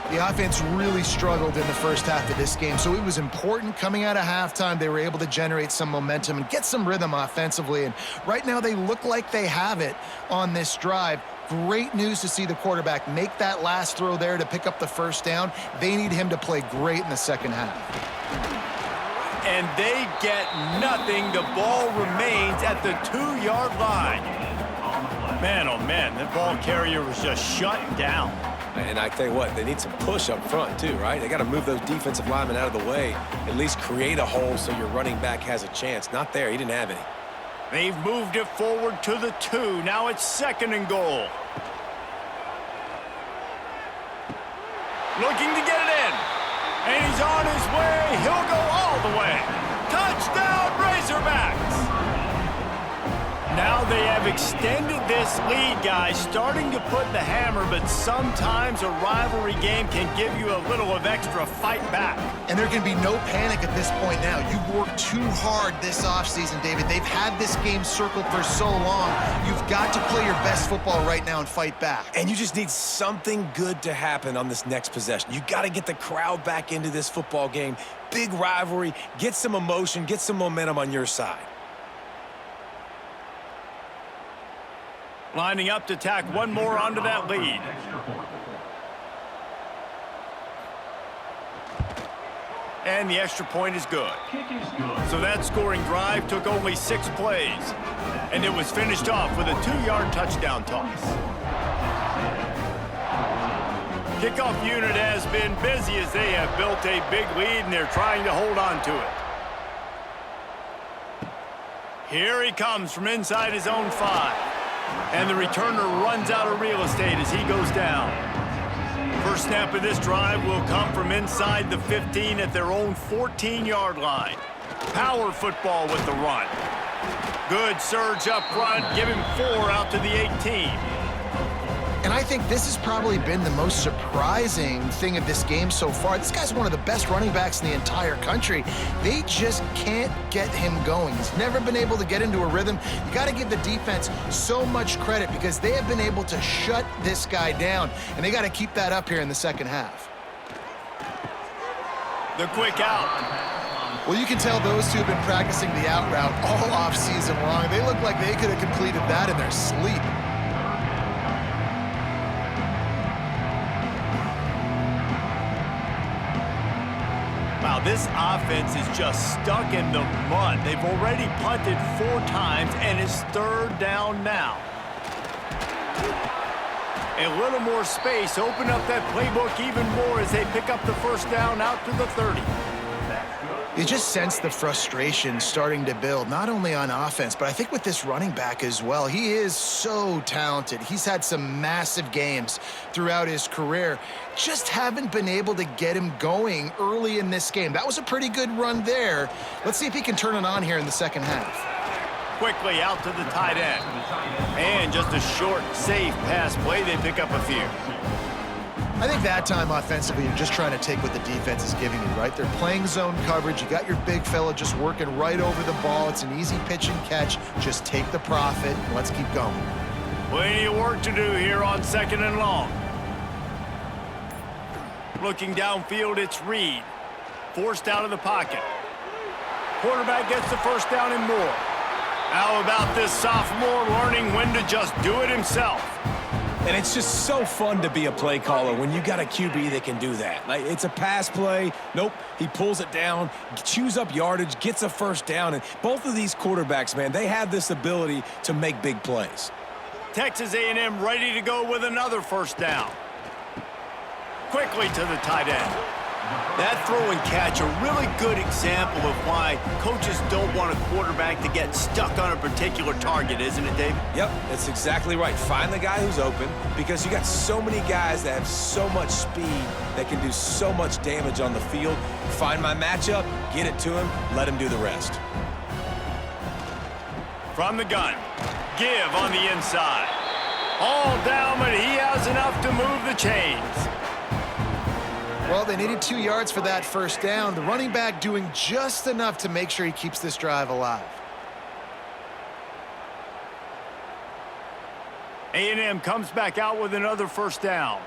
The offense really struggled in the first half of this game, so it was important coming out of halftime. They were able to generate some momentum and get some rhythm offensively, and right now they look like they have it on this drive. Great news to see the quarterback make that last throw there to pick up the first down. They need him to play great in the second half. And they get nothing. The ball remains at the 2-yard line. Man, oh man, the ball carrier was just shut down. And I tell you what, they need some push up front too, right? They got to move those defensive linemen out of the way, at least create a hole so your running back has a chance. Not there, he didn't have any. They've moved it forward to the 2. Now it's 2nd and goal. Looking to get it in. And he's on his way. He'll go all the way. Touchdown, Razorbacks. Now they have extended this lead, guys, starting to put the hammer, but sometimes a rivalry game can give you a little of extra fight back. And there can be no panic at this point now. You've worked too hard this offseason, David. They've had this game circled for so long. You've got to play your best football right now and fight back. And you just need something good to happen on this next possession. You got to get the crowd back into this football game. Big rivalry, get some emotion, get some momentum on your side. Lining up to tack one more onto that lead. And the extra point is good. So that scoring drive took only 6 plays. And it was finished off with a 2-yard touchdown toss. Kickoff unit has been busy as they have built a big lead and they're trying to hold on to it. Here he comes from inside his own 5. And the returner runs out of real estate as he goes down. First snap of this drive will come from inside the 15 at their own 14-yard line. Power football with the run. Good surge up front, give him 4 out to the 18. And I think this has probably been the most surprising thing of this game so far. This guy's one of the best running backs in the entire country. They just can't get him going. He's never been able to get into a rhythm. You got to give the defense so much credit because they have been able to shut this guy down, and they got to keep that up here in the second half. The quick out. Well, you can tell those two have been practicing the out route all offseason long. They look like they could have completed that in their sleep. Wow, this offense is just stuck in the mud. They've already punted 4 times, and it's 3rd down now. A little more space. Open up that playbook even more as they pick up the first down out to the 30. You just sense the frustration starting to build, not only on offense, but I think with this running back as well. He is so talented. He's had some massive games throughout his career. Just haven't been able to get him going early in this game. That was a pretty good run there. Let's see if he can turn it on here in the second half. Quickly out to the tight end. And just a short, safe pass play. They pick up a few. I think that time offensively, you're just trying to take what the defense is giving you, right? They're playing zone coverage. You got your big fella just working right over the ball. It's an easy pitch and catch. Just take the profit and let's keep going. Plenty of work to do here on 2nd and long. Looking downfield, it's Reed. Forced out of the pocket. Quarterback gets the first down and more. How about this sophomore learning when to just do it himself? And it's just so fun to be a play caller when you got a QB that can do that. Like, it's a pass play. Nope, he pulls it down, chews up yardage, gets a first down. And both of these quarterbacks, man, they have this ability to make big plays. Texas A&M ready to go with another first down. Quickly to the tight end. That throw and catch, a really good example of why coaches don't want a quarterback to get stuck on a particular target, isn't it, Dave? Yep, that's exactly right. Find the guy who's open because you got so many guys that have so much speed that can do so much damage on the field. Find my matchup, get it to him, let him do the rest. From the gun, give on the inside. All down, but he has enough to move the chains. Well, they needed 2 yards for that first down. The running back doing just enough to make sure he keeps this drive alive. A&M comes back out with another first down.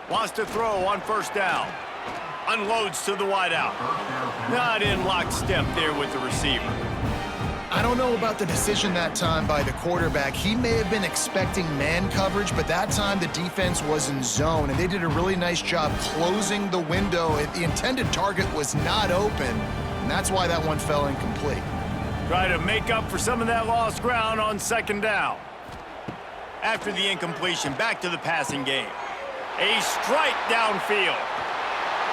Wants to throw on first down. Unloads to the wideout. Not in lockstep there with the receiver. I don't know about the decision that time by the quarterback. He may have been expecting man coverage, but that time the defense was in zone, and they did a really nice job closing the window. The intended target was not open, and that's why that one fell incomplete. Try to make up for some of that lost ground on 2nd down. After the incompletion, back to the passing game. A strike downfield.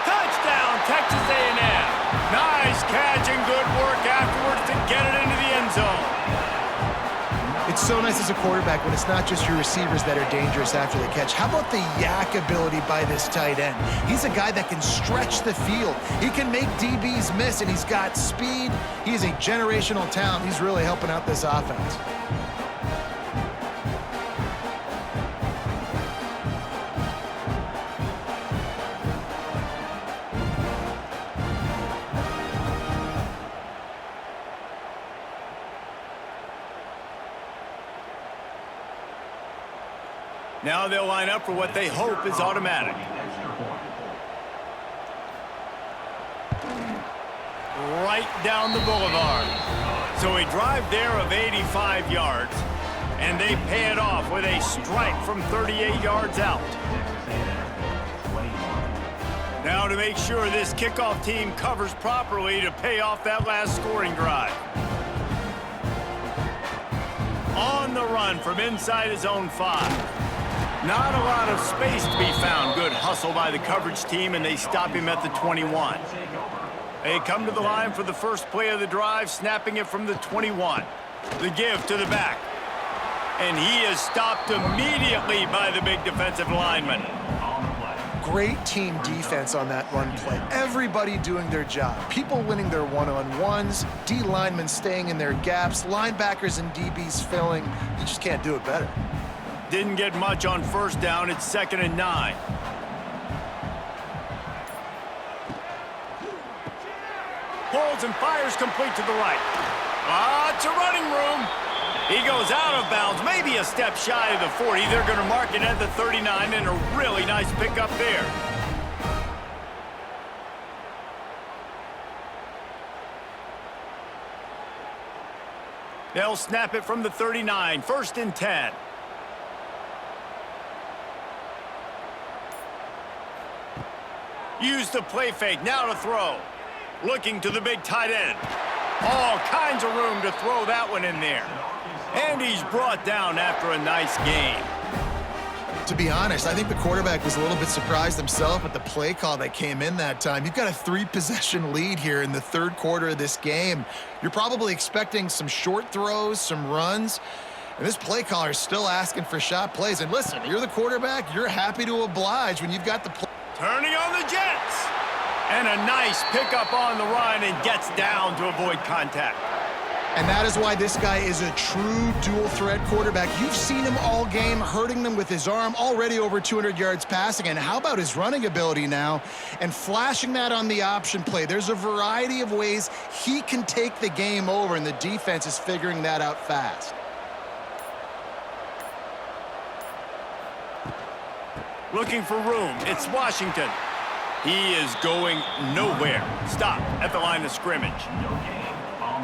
Touchdown, Texas A&M. Nice catch and good work afterwards to get it into the end zone. It's so nice as a quarterback when it's not just your receivers that are dangerous after the catch. How about the yak ability by this tight end? He's a guy that can stretch the field. He can make DBs miss, and he's got speed. He's a generational talent. He's really helping out this offense. Now they'll line up for what they hope is automatic. Right down the boulevard. So a drive there of 85 yards, and they pay it off with a strike from 38 yards out. Now to make sure this kickoff team covers properly to pay off that last scoring drive. On the run from inside his own 5. Not a lot of space to be found. Good hustle by the coverage team, and they stop him at the 21. They come to the line for the first play of the drive, snapping it from the 21. The give to the back. And he is stopped immediately by the big defensive lineman. Great team defense on that run play. Everybody doing their job. People winning their one-on-ones, D linemen staying in their gaps, linebackers and DBs filling. You just can't do it better. Didn't get much on first down. It's 2nd and 9. Pulls and fires complete to the right. Lots of running room. He goes out of bounds, maybe a step shy of the 40. They're going to mark it at the 39, and a really nice pickup there. They'll snap it from the 39, 1st and 10. Use the play fake, now to throw. Looking to the big tight end. All kinds of room to throw that one in there. And he's brought down after a nice game. To be honest, I think the quarterback was a little bit surprised himself at the play call that came in that time. You've got a 3-possession lead here in the 3rd quarter of this game. You're probably expecting some short throws, some runs. And this play caller is still asking for shot plays. And listen, you're the quarterback. You're happy to oblige when you've got the play. Turning on the Jets. And a nice pickup on the run and gets down to avoid contact. And that is why this guy is a true dual-threat quarterback. You've seen him all game, hurting them with his arm, already over 200 yards passing. And how about his running ability now? And flashing that on the option play. There's a variety of ways he can take the game over, and the defense is figuring that out fast. Looking for room. It's Washington. He is going nowhere. Stop at the line of scrimmage.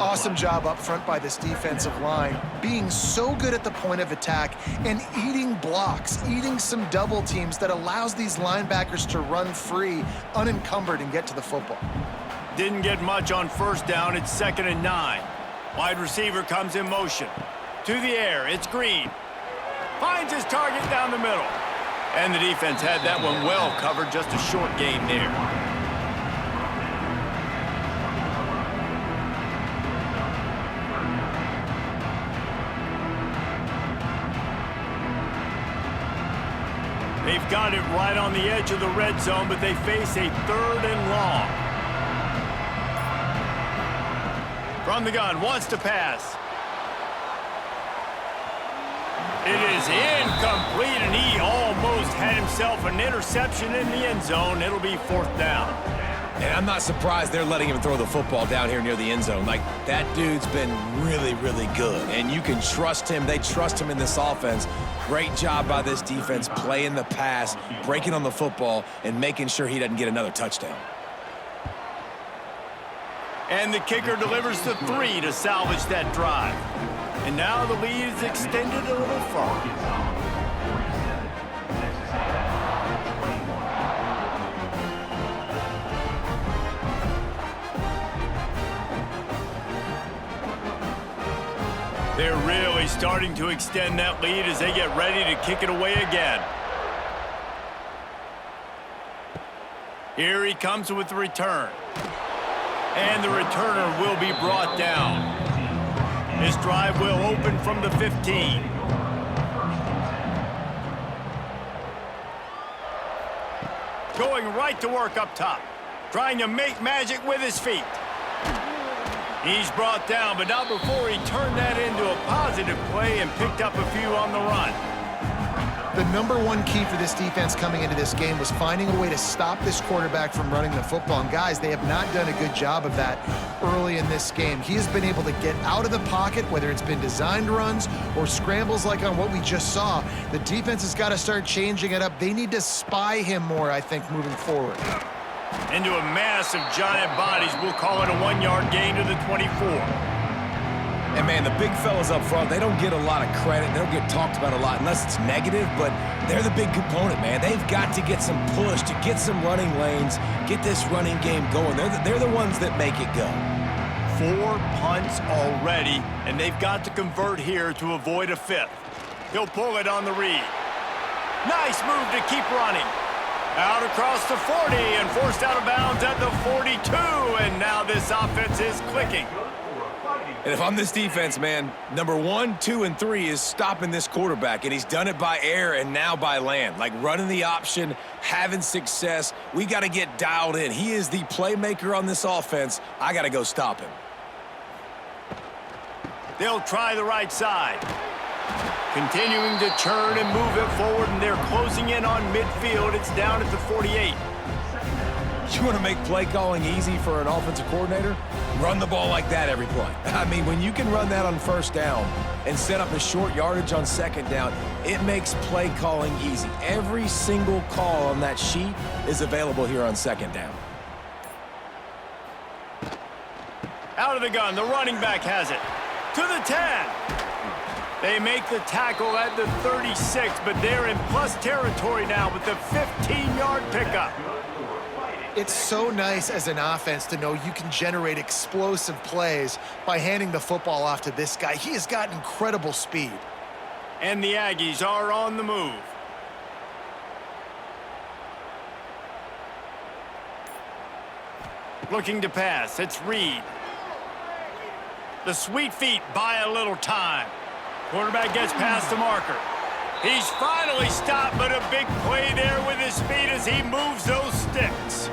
Awesome job up front by this defensive line, being so good at the point of attack and eating blocks, eating some double teams that allows these linebackers to run free, unencumbered, and get to the football. Didn't get much on first down. It's 2nd and 9. Wide receiver comes in motion. To the air. It's Green. Finds his target down the middle. And the defense had that one well covered. Just a short gain there. They've got it right on the edge of the red zone, but they face a 3rd and long. From the gun, wants to pass. It is incomplete, and he almost had himself an interception in the end zone. It'll be 4th down. And I'm not surprised they're letting him throw the football down here near the end zone. Like, that dude's been really, really good. And you can trust him. They trust him in this offense. Great job by this defense playing the pass, breaking on the football, and making sure he doesn't get another touchdown. And the kicker delivers the 3 to salvage that drive. And now the lead is extended a little further. They're really starting to extend that lead as they get ready to kick it away again. Here he comes with the return. And the returner will be brought down. This drive will open from the 15. Going right to work up top. Trying to make magic with his feet. He's brought down, but not before he turned that into a positive play and picked up a few on the run. The #1 key for this defense coming into this game was finding a way to stop this quarterback from running the football. And guys, they have not done a good job of that early in this game. He has been able to get out of the pocket, whether it's been designed runs or scrambles like on what we just saw. The defense has got to start changing it up. They need to spy him more, I think, moving forward. Into a mass of giant bodies. We'll call it a 1-yard gain to the 24. And, man, the big fellas up front, they don't get a lot of credit. They don't get talked about a lot unless it's negative, but they're the big component, man. They've got to get some push, to get some running lanes, get this running game going. They're the ones that make it go. 4 punts already, and they've got to convert here to avoid a 5th. He'll pull it on the read. Nice move to keep running. Out across the 40 and forced out of bounds at the 42, and now this offense is clicking. And if I'm this defense, man, number 1, 2, and 3 is stopping this quarterback, and he's done it by air and now by land. Like running the option, having success. We got to get dialed in. He is the playmaker on this offense. I got to go stop him. They'll try the right side. Continuing to churn and move it forward, and they're closing in on midfield. It's down at the 48. You want to make play calling easy for an offensive coordinator? Run the ball like that every play. I mean, when you can run that on first down and set up a short yardage on second down, it makes play calling easy. Every single call on that sheet is available here on second down. Out of the gun, the running back has it. To the 10. They make the tackle at the 36, but they're in plus territory now with the 15-yard pickup. It's so nice as an offense to know you can generate explosive plays by handing the football off to this guy. He has got incredible speed. And the Aggies are on the move. Looking to pass, it's Reed. The sweet feet buy a little time. Quarterback gets past the marker. He's finally stopped, but a big play there with his feet as he moves those sticks.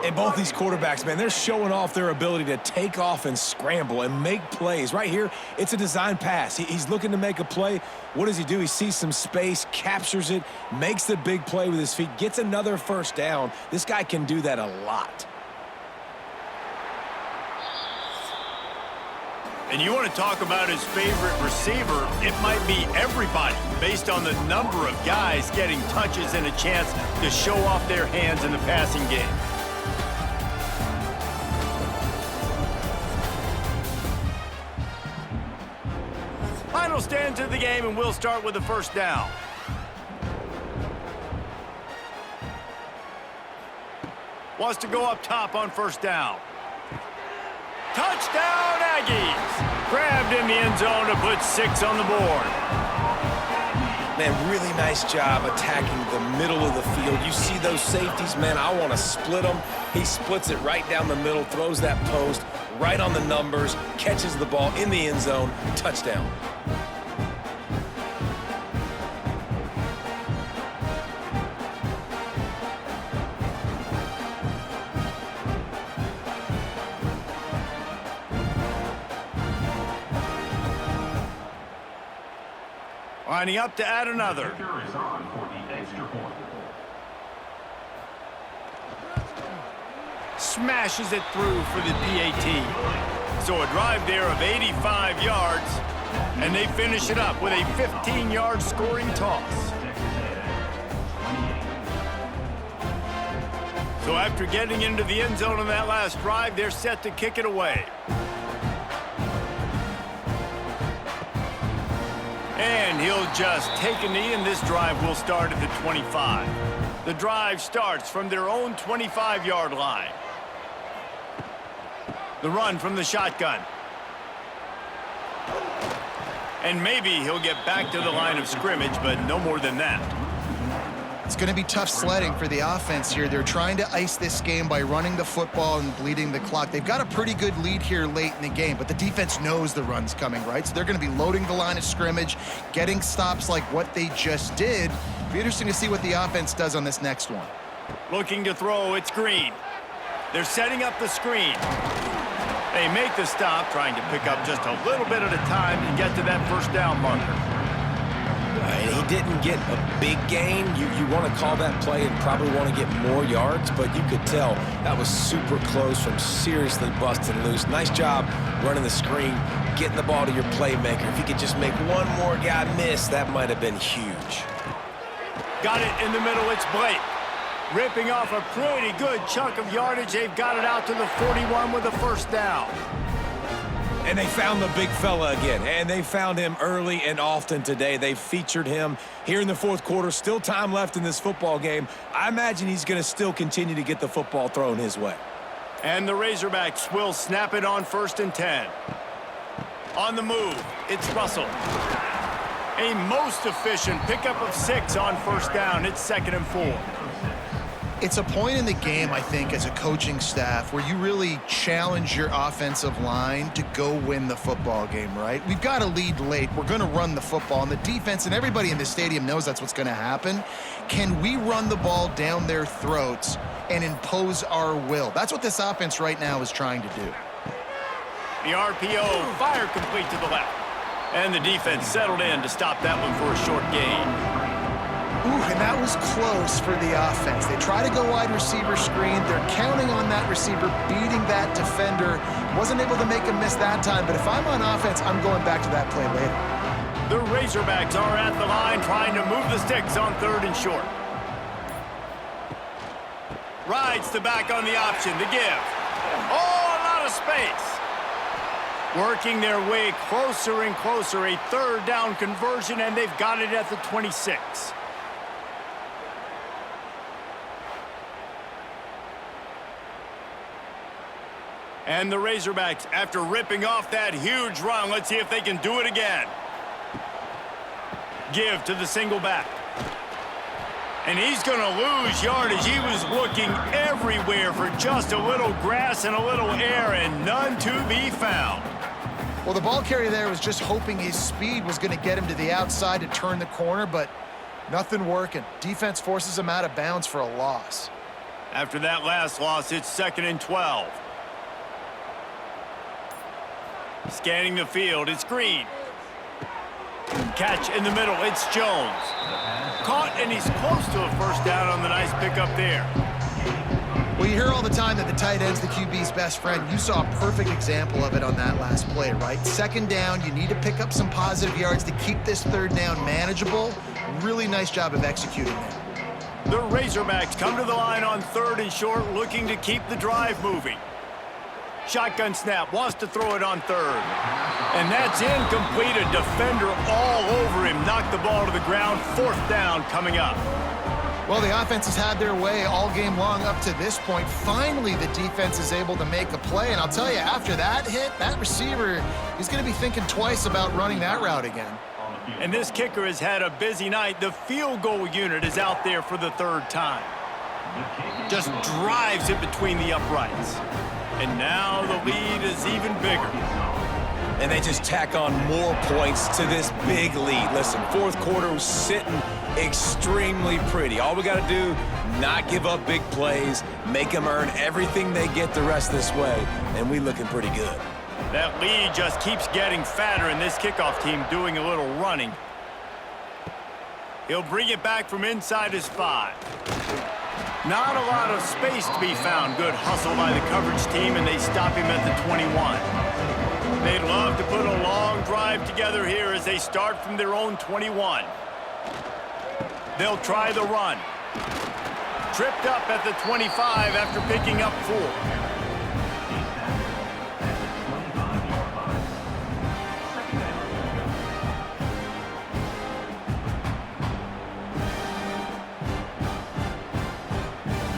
And both these quarterbacks, man, they're showing off their ability to take off and scramble and make plays. Right here, it's a design pass. He's looking to make a play. What does he do? He sees some space, captures it, makes the big play with his feet, gets another first down. This guy can do that a lot. And you want to talk about his favorite receiver, it might be everybody, based on the number of guys getting touches and a chance to show off their hands in the passing game. Final stand to the game, and we'll start with the first down. Wants to go up top on first down. Touchdown, Aggies! Grabbed in the end zone to put 6 on the board. Man, really nice job attacking the middle of the field. You see those safeties, man, I want to split them. He splits it right down the middle, throws that post, right on the numbers, catches the ball in the end zone, touchdown. Lining up to add another. Smashes it through for the PAT. So a drive there of 85 yards, and they finish it up with a 15-yard scoring toss. So after getting into the end zone on that last drive, they're set to kick it away. And he'll just take a knee, and this drive will start at the 25. The drive starts from their own 25-yard line. The run from the shotgun. And maybe he'll get back to the line of scrimmage, but no more than that. It's going to be tough sledding for the offense here. They're trying to ice this game by running the football and bleeding the clock. They've got a pretty good lead here late in the game, but the defense knows the run's coming, right? So they're going to be loading the line of scrimmage, getting stops like what they just did. It'll be interesting to see what the offense does on this next one. Looking to throw, it's Green. They're setting up the screen. They make the stop, trying to pick up just a little bit at a time to get to that first down marker. And he didn't get a big gain. You want to call that play and probably want to get more yards, but you could tell that was super close from seriously busting loose. Nice job running the screen, getting the ball to your playmaker. If he could just make one more guy miss, that might have been huge. Got it in the middle, it's Blake. Ripping off a pretty good chunk of yardage. They've got it out to the 41 with a first down. And they found the big fella again, and they found him early and often today. They featured him here in the fourth quarter. Still time left in this football game. I imagine he's going to still continue to get the football thrown his way. And the Razorbacks will snap it on 1st and 10. On the move, it's Russell. A most efficient pickup of 6 on 1st down. It's 2nd and 4. It's a point in the game, I think, as a coaching staff where you really challenge your offensive line to go win the football game, right? We've got a lead late. We're going to run the football. And the defense and everybody in the stadium knows that's what's going to happen. Can we run the ball down their throats and impose our will? That's what this offense right now is trying to do. The RPO, fire complete to the left. And the defense settled in to stop that one for a short gain. Ooh, and that was close for the offense. They try to go wide receiver screen. They're counting on that receiver beating that defender. Wasn't able to make him miss that time, but if I'm on offense, I'm going back to that play later. The Razorbacks are at the line trying to move the sticks on 3rd and short. Rides the back on the option, the give. Oh, a lot of space. Working their way closer and closer, a 3rd down conversion, and they've got it at the 26. And the Razorbacks, after ripping off that huge run, let's see if they can do it again. Give to the single back. And he's going to lose yardage. He was looking everywhere for just a little grass and a little air, and none to be found. Well, the ball carrier there was just hoping his speed was going to get him to the outside to turn the corner, but nothing working. Defense forces him out of bounds for a loss. After that last loss, it's 2nd and 12. Scanning the field, it's Green. Catch in the middle, it's Jones. Caught, and he's close to a 1st down on the nice pickup there. Well, you hear all the time that the tight end's the QB's best friend. You saw a perfect example of it on that last play, right? 2nd down, you need to pick up some positive yards to keep this 3rd down manageable. Really nice job of executing there. The Razorbacks come to the line on 3rd and short, looking to keep the drive moving. Shotgun snap, wants to throw it on 3rd. And that's incomplete. A defender all over him. Knocked the ball to the ground. 4th down coming up. Well, the offense has had their way all game long up to this point. Finally, the defense is able to make a play. And I'll tell you, after that hit, that receiver is going to be thinking twice about running that route again. And this kicker has had a busy night. The field goal unit is out there for the 3rd time. Just drives it between the uprights. And now the lead is even bigger. And they just tack on more points to this big lead. Listen, fourth quarter was sitting extremely pretty. All we got to do, not give up big plays, make them earn everything they get the rest this way, and we looking pretty good. That lead just keeps getting fatter, and this kickoff team doing a little running. He'll bring it back from inside his 5. Not a lot of space to be found. Good hustle by the coverage team, and they stop him at the 21. They'd love to put a long drive together here as they start from their own 21. They'll try the run. Tripped up at the 25 after picking up 4.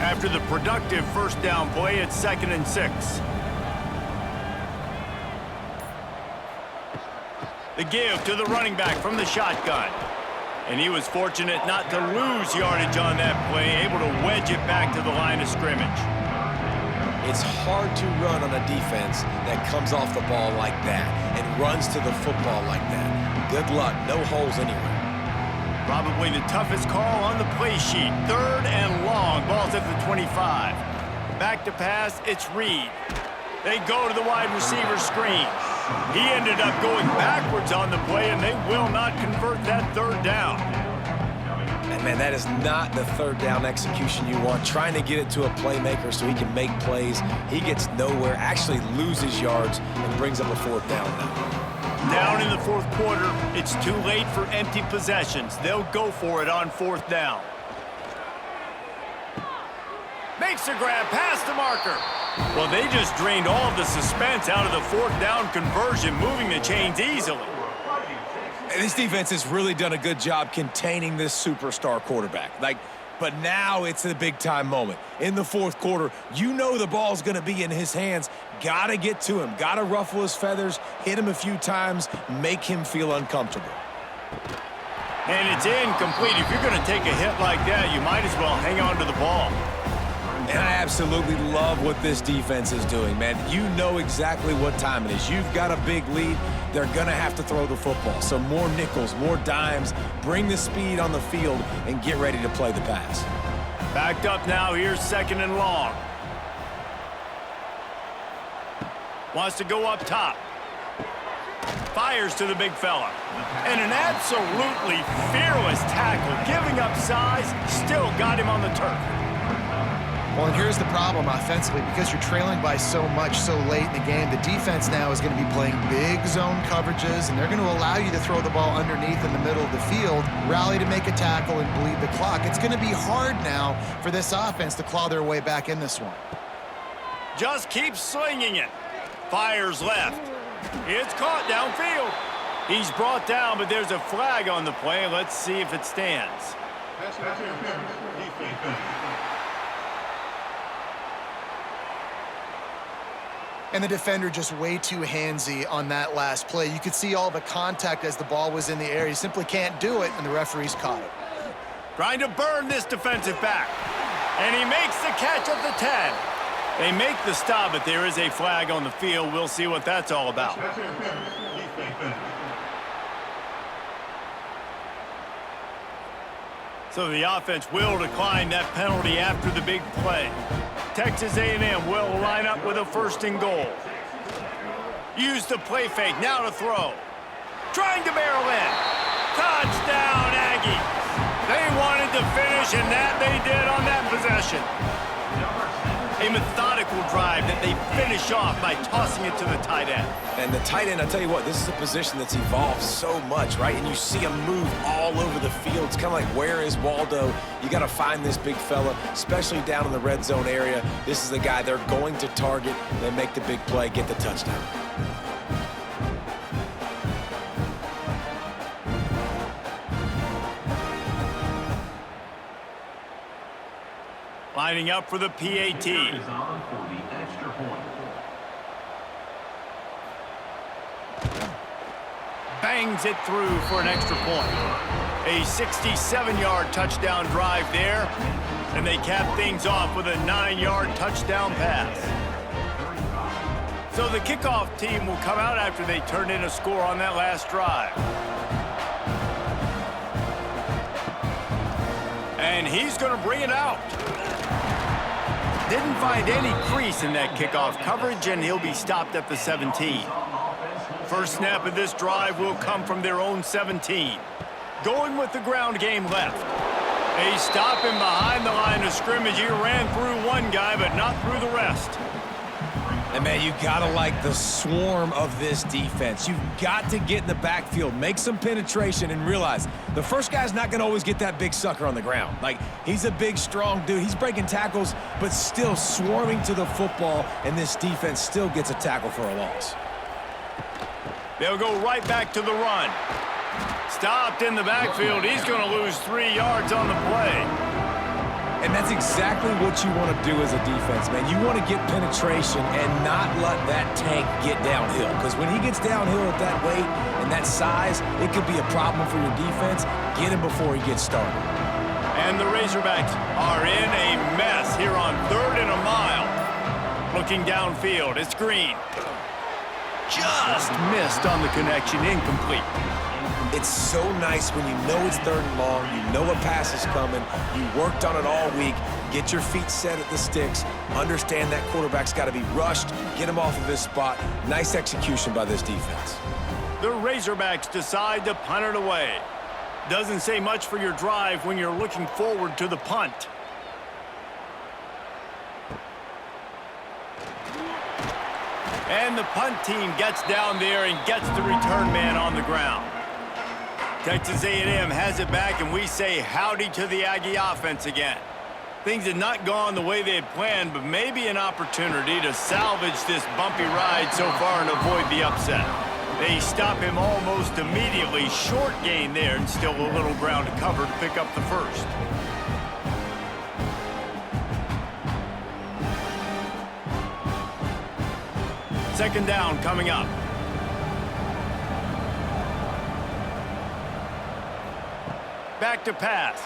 After the productive 1st down play, it's 2nd and 6. The give to the running back from the shotgun. And he was fortunate not to lose yardage on that play, able to wedge it back to the line of scrimmage. It's hard to run on a defense that comes off the ball like that and runs to the football like that. Good luck, no holes anywhere. Probably the toughest call on the play sheet. 3rd and long, ball's at the 25. Back to pass, it's Reed. They go to the wide receiver screen. He ended up going backwards on the play, and they will not convert that 3rd down. And, man, that is not the 3rd down execution you want. Trying to get it to a playmaker so he can make plays. He gets nowhere, actually loses yards, and brings up a 4th down now. Down in the 4th quarter, it's too late for empty possessions. They'll go for it on 4th down. Makes a grab past the marker. Well, they just drained all of the suspense out of the fourth down conversion, moving the chains easily. And this defense has really done a good job containing this superstar quarterback. But now it's a big-time moment. In the fourth quarter, you know the ball's going to be in his hands. Got to get to him. Got to ruffle his feathers, hit him a few times, make him feel uncomfortable. And it's incomplete. If you're going to take a hit like that, you might as well hang on to the ball. And I absolutely love what this defense is doing, man. You know exactly what time it is. You've got a big lead. They're going to have to throw the football. So more nickels, more dimes, bring the speed on the field, and get ready to play the pass. Backed up now. Here's 2nd and long. Wants to go up top. Fires to the big fella. And an absolutely fearless tackle. Giving up size, still got him on the turf. Well, and here's the problem offensively. Because you're trailing by so much so late in the game, the defense now is going to be playing big zone coverages, and they're going to allow you to throw the ball underneath in the middle of the field, rally to make a tackle, and bleed the clock. It's going to be hard now for this offense to claw their way back in this one. Just keeps slinging it. Fires left. It's caught downfield. He's brought down, but there's a flag on the play. Let's see if it stands. And the defender just way too handsy on that last play. You could see all the contact as the ball was in the air. He simply can't do it, and the referee's caught it. Trying to burn this defensive back. And he makes the catch at the 10. They make the stop, but there is a flag on the field. We'll see what that's all about. So the offense will decline that penalty after the big play. Texas A&M will line up with a 1st and goal. Use the play fake, now to throw. Trying to barrel in. Touchdown, Aggies. They wanted to finish, and that they did on that possession. A methodical drive that they finish off by tossing it to the tight end. And the tight end, I'll tell you what, this is a position that's evolved so much, right? And you see him move all over the field. It's kind of like, where is Waldo? You got to find this big fella, especially down in the red zone area. This is the guy they're going to target. They make the big play, get the touchdown. Lining up for the PAT. Bangs it through for an extra point. A 67-yard touchdown drive there. And they cap things off with a 9-yard touchdown pass. So the kickoff team will come out after they turn in a score on that last drive. And he's going to bring it out. Didn't find any crease in that kickoff coverage, and he'll be stopped at the 17. First snap of this drive will come from their own 17. Going with the ground game left. A stop him behind the line of scrimmage. He ran through one guy, but not through the rest. And, man, you got to like the swarm of this defense. You've got to get in the backfield, make some penetration, and realize the first guy's not going to always get that big sucker on the ground. Like, he's a big, strong dude. He's breaking tackles, but still swarming to the football, and this defense still gets a tackle for a loss. They'll go right back to the run. Stopped in the backfield. He's going to lose 3 yards on the play. And that's exactly what you want to do as a defense, man. You want to get penetration and not let that tank get downhill. Because when he gets downhill at that weight and that size, it could be a problem for your defense. Get him before he gets started. And the Razorbacks are in a mess here on 3rd and a mile. Looking downfield, it's Green. Just missed on the connection, incomplete. It's so nice when you know it's 3rd and long, you know a pass is coming, you worked on it all week, get your feet set at the sticks, understand that quarterback's got to be rushed, get him off of his spot. Nice execution by this defense. The Razorbacks decide to punt it away. Doesn't say much for your drive when you're looking forward to the punt. And the punt team gets down there and gets the return man on the ground. Texas A&M has it back, and we say howdy to the Aggie offense again. Things had not gone the way they had planned, but maybe an opportunity to salvage this bumpy ride so far and avoid the upset. They stop him almost immediately. Short gain there, and still a little ground to cover to pick up the first. Second down coming up. Back to pass.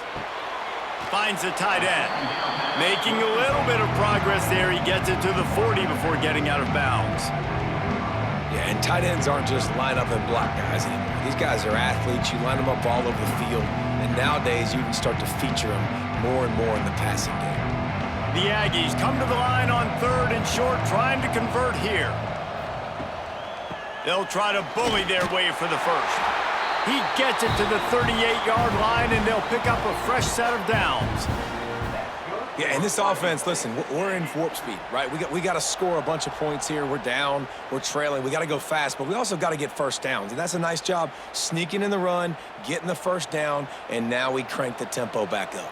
Finds the tight end. Making a little bit of progress there. He gets it to the 40 before getting out of bounds. Yeah, and tight ends aren't just line up and block guys anymore. These guys are athletes. You line them up all over the field. And nowadays, you can start to feature them more and more in the passing game. The Aggies come to the line on 3rd and short, trying to convert here. They'll try to bully their way for the first. He gets it to the 38-yard line, and they'll pick up a fresh set of downs. Yeah, and this offense, listen, we're in warp speed, right? We got to score a bunch of points here. We're down. We're trailing. We got to go fast, but we also got to get first downs. And that's a nice job sneaking in the run, getting the first down, and now we crank the tempo back up.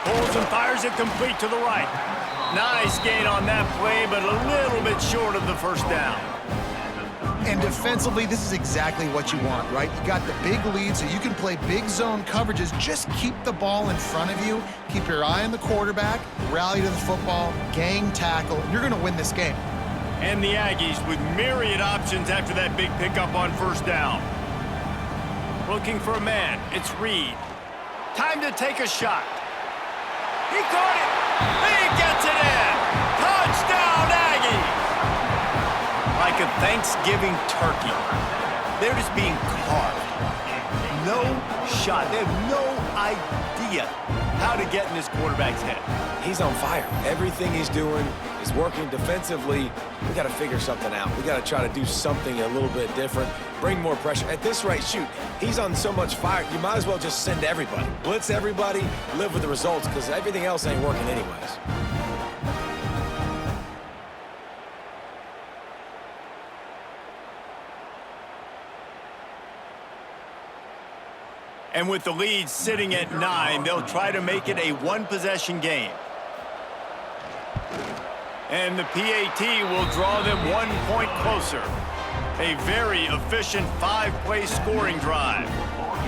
Pulls and fires it complete to the right. Nice gain on that play, but a little bit short of the first down. And defensively, this is exactly what you want, right? You got the big lead, so you can play big zone coverages. Just keep the ball in front of you. Keep your eye on the quarterback. Rally to the football. Gang tackle. You're going to win this game. And the Aggies with myriad options after that big pickup on first down. Looking for a man. It's Reed. Time to take a shot. He caught it. He gets it in. Touchdown, Aggies. Like a Thanksgiving turkey. They're just being carved. No shot. They have no idea how to get in this quarterback's head. He's on fire. Everything he's doing is working defensively. We got to figure something out. We got to try to do something a little bit different. Bring more pressure. At this rate, shoot, he's on so much fire, you might as well just send everybody. Blitz everybody, live with the results, because everything else ain't working anyways. And with the lead sitting at 9, they'll try to make it a one-possession game. And the PAT will draw them 1 point closer. A very efficient 5-play scoring drive.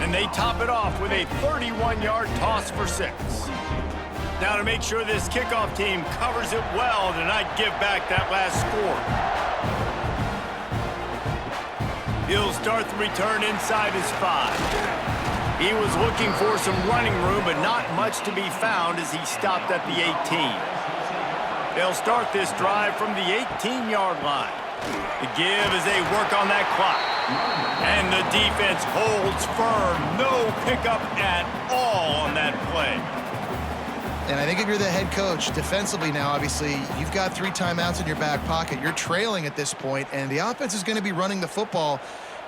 And they top it off with a 31-yard toss for 6. Now to make sure this kickoff team covers it well to not give back that last score. He'll start the return inside his 5. He was looking for some running room, but not much to be found as he stopped at the 18. They'll start this drive from the 18-yard line. The give as they work on that clock. And the defense holds firm. No pickup at all on that play. And I think if you're the head coach, defensively now, obviously, you've got 3 timeouts in your back pocket. You're trailing at this point, and the offense is going to be running the football,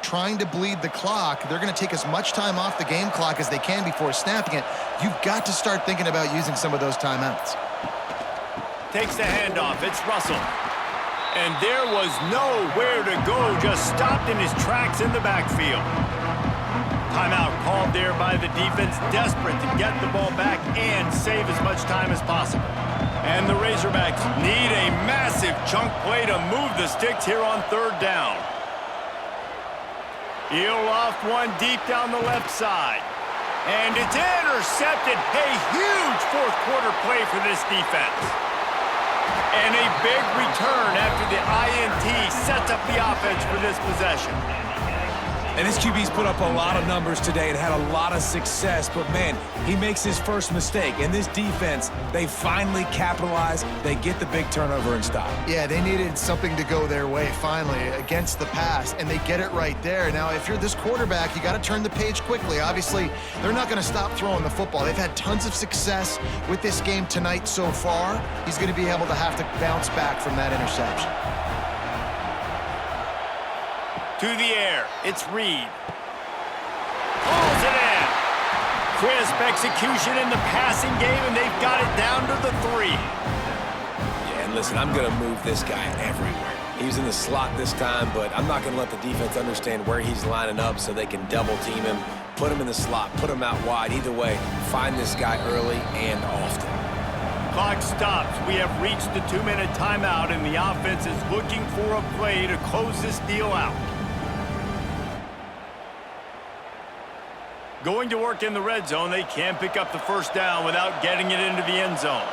trying to bleed the clock. They're going to take as much time off the game clock as they can before snapping it. You've got to start thinking about using some of those timeouts. Takes the handoff. It's Russell. And there was nowhere to go. Just stopped in his tracks in the backfield. Timeout called there by the defense, desperate to get the ball back and save as much time as possible. And the Razorbacks need a massive chunk play to move the sticks here on 3rd down. He'll loft one deep down the left side. And it's intercepted. A huge 4th quarter play for this defense. And a big return after the INT sets up the offense for this possession. And this QB's put up a lot of numbers today and had a lot of success, but man, he makes his first mistake. And this defense, they finally capitalize. They get the big turnover and stop. Yeah, they needed something to go their way finally against the pass, and they get it right there. Now, if you're this quarterback, you got to turn the page quickly. Obviously, they're not going to stop throwing the football. They've had tons of success with this game tonight so far. He's going to be able to have to bounce back from that interception. To the air, it's Reed. Pulls it in. Crisp execution in the passing game, and they've got it down to the 3. Yeah, and listen, I'm going to move this guy everywhere. He was in the slot this time, but I'm not going to let the defense understand where he's lining up so they can double team him, put him in the slot, put him out wide. Either way, find this guy early and often. Clock stops. We have reached the 2-minute timeout, and the offense is looking for a play to close this deal out. Going to work in the red zone, they can pick up the first down without getting it into the end zone.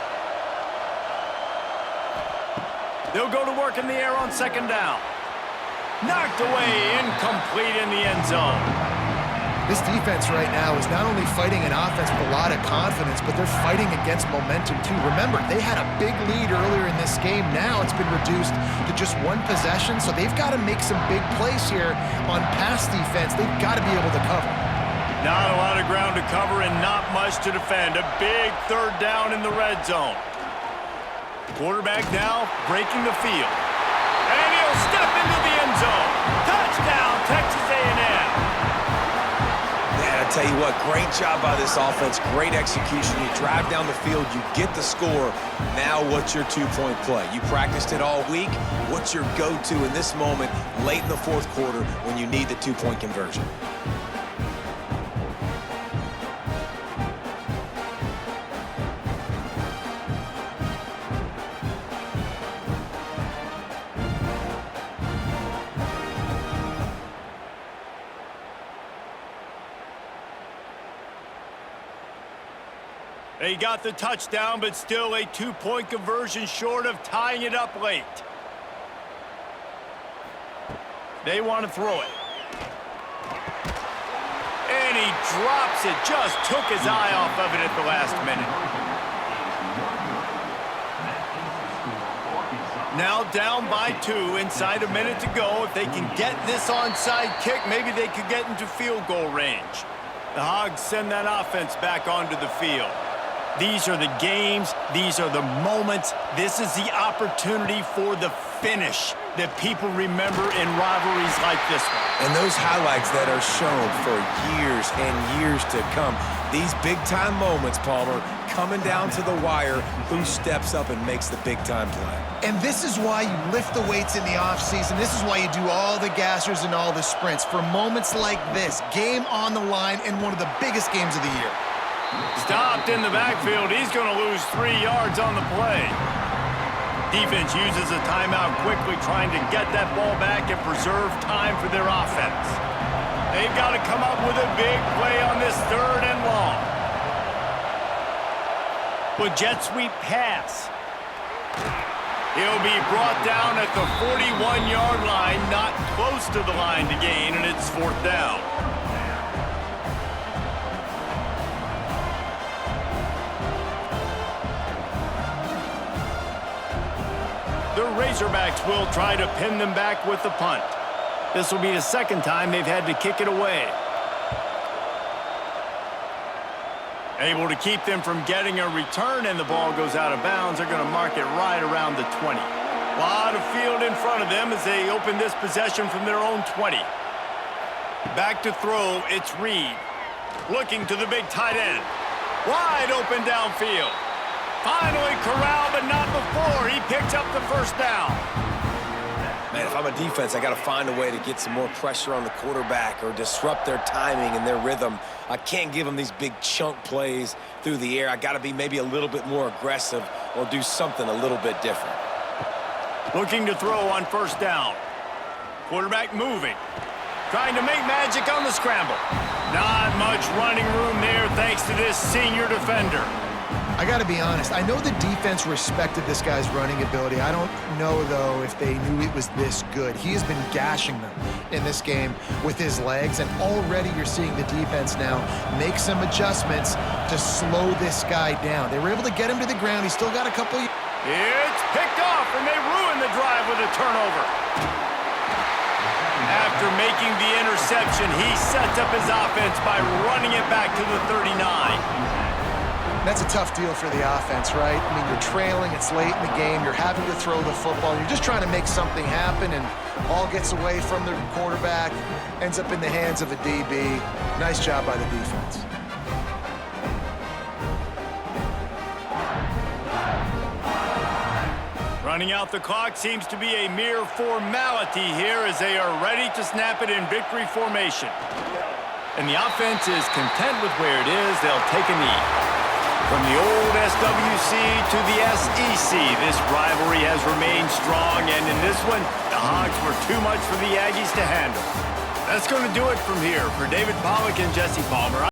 They'll go to work in the air on second down. Knocked away, incomplete in the end zone. This defense right now is not only fighting an offense with a lot of confidence, but they're fighting against momentum too. Remember, they had a big lead earlier in this game. Now it's been reduced to just one possession, so they've got to make some big plays here on pass defense. They've got to be able to cover. Not a lot of ground to cover and not much to defend. A big third down in the red zone. Quarterback now breaking the field. And he'll step into the end zone. Touchdown, Texas A&M. Man, I tell you what, great job by this offense. Great execution. You drive down the field, you get the score. Now what's your two-point play? You practiced it all week. What's your go-to in this moment late in the fourth quarter when you need the two-point conversion? They got the touchdown, but still a two-point conversion short of tying it up late. They want to throw it. And he drops it. Just took his eye off of it at the last minute. Now down by 2, inside a minute to go. If they can get this onside kick, maybe they could get into field goal range. The Hogs send that offense back onto the field. These are the games. These are the moments. This is the opportunity for the finish that people remember in rivalries like this one. And those highlights that are shown for years and years to come. These big-time moments, Palmer, coming down to the wire, who steps up and makes the big-time play. And this is why you lift the weights in the offseason. This is why you do all the gassers and all the sprints. For moments like this, game on the line in one of the biggest games of the year. Stopped in the backfield. He's going to lose 3 yards on the play. Defense uses a timeout quickly, trying to get that ball back and preserve time for their offense. They've got to come up with a big play on this third and long. With jet sweep pass. He'll be brought down at the 41-yard line, not close to the line to gain, and it's fourth down. The Razorbacks will try to pin them back with the punt. This will be the second time they've had to kick it away. Able to keep them from getting a return, and the ball goes out of bounds. They're going to mark it right around the 20. A lot of field in front of them as they open this possession from their own 20. Back to throw, it's Reed. Looking to the big tight end. Wide open downfield. Finally corralled, but not before. He picks up the first down. Man, if I'm a defense, I got to find a way to get some more pressure on the quarterback or disrupt their timing and their rhythm. I can't give them these big chunk plays through the air. I got to be maybe a little bit more aggressive or do something a little bit different. Looking to throw on first down. Quarterback moving. Trying to make magic on the scramble. Not much running room there thanks to this senior defender. I got to be honest. I know the defense respected this guy's running ability. I don't know, though, if they knew it was this good. He has been gashing them in this game with his legs, and already you're seeing the defense now make some adjustments to slow this guy down. They were able to get him to the ground. He's still got a couple. It's picked off, and they ruin the drive with a turnover. After making the interception, he sets up his offense by running it back to the 39. That's a tough deal for the offense, right? I mean, you're trailing, it's late in the game, you're having to throw the football, you're just trying to make something happen, and ball gets away from the quarterback, ends up in the hands of a DB. Nice job by the defense. Running out the clock seems to be a mere formality here as they are ready to snap it in victory formation. And the offense is content with where it is. They'll take a knee. From the old SWC to the SEC, this rivalry has remained strong, and in this one, the Hogs were too much for the Aggies to handle. That's going to do it from here. For David Pollack and Jesse Palmer,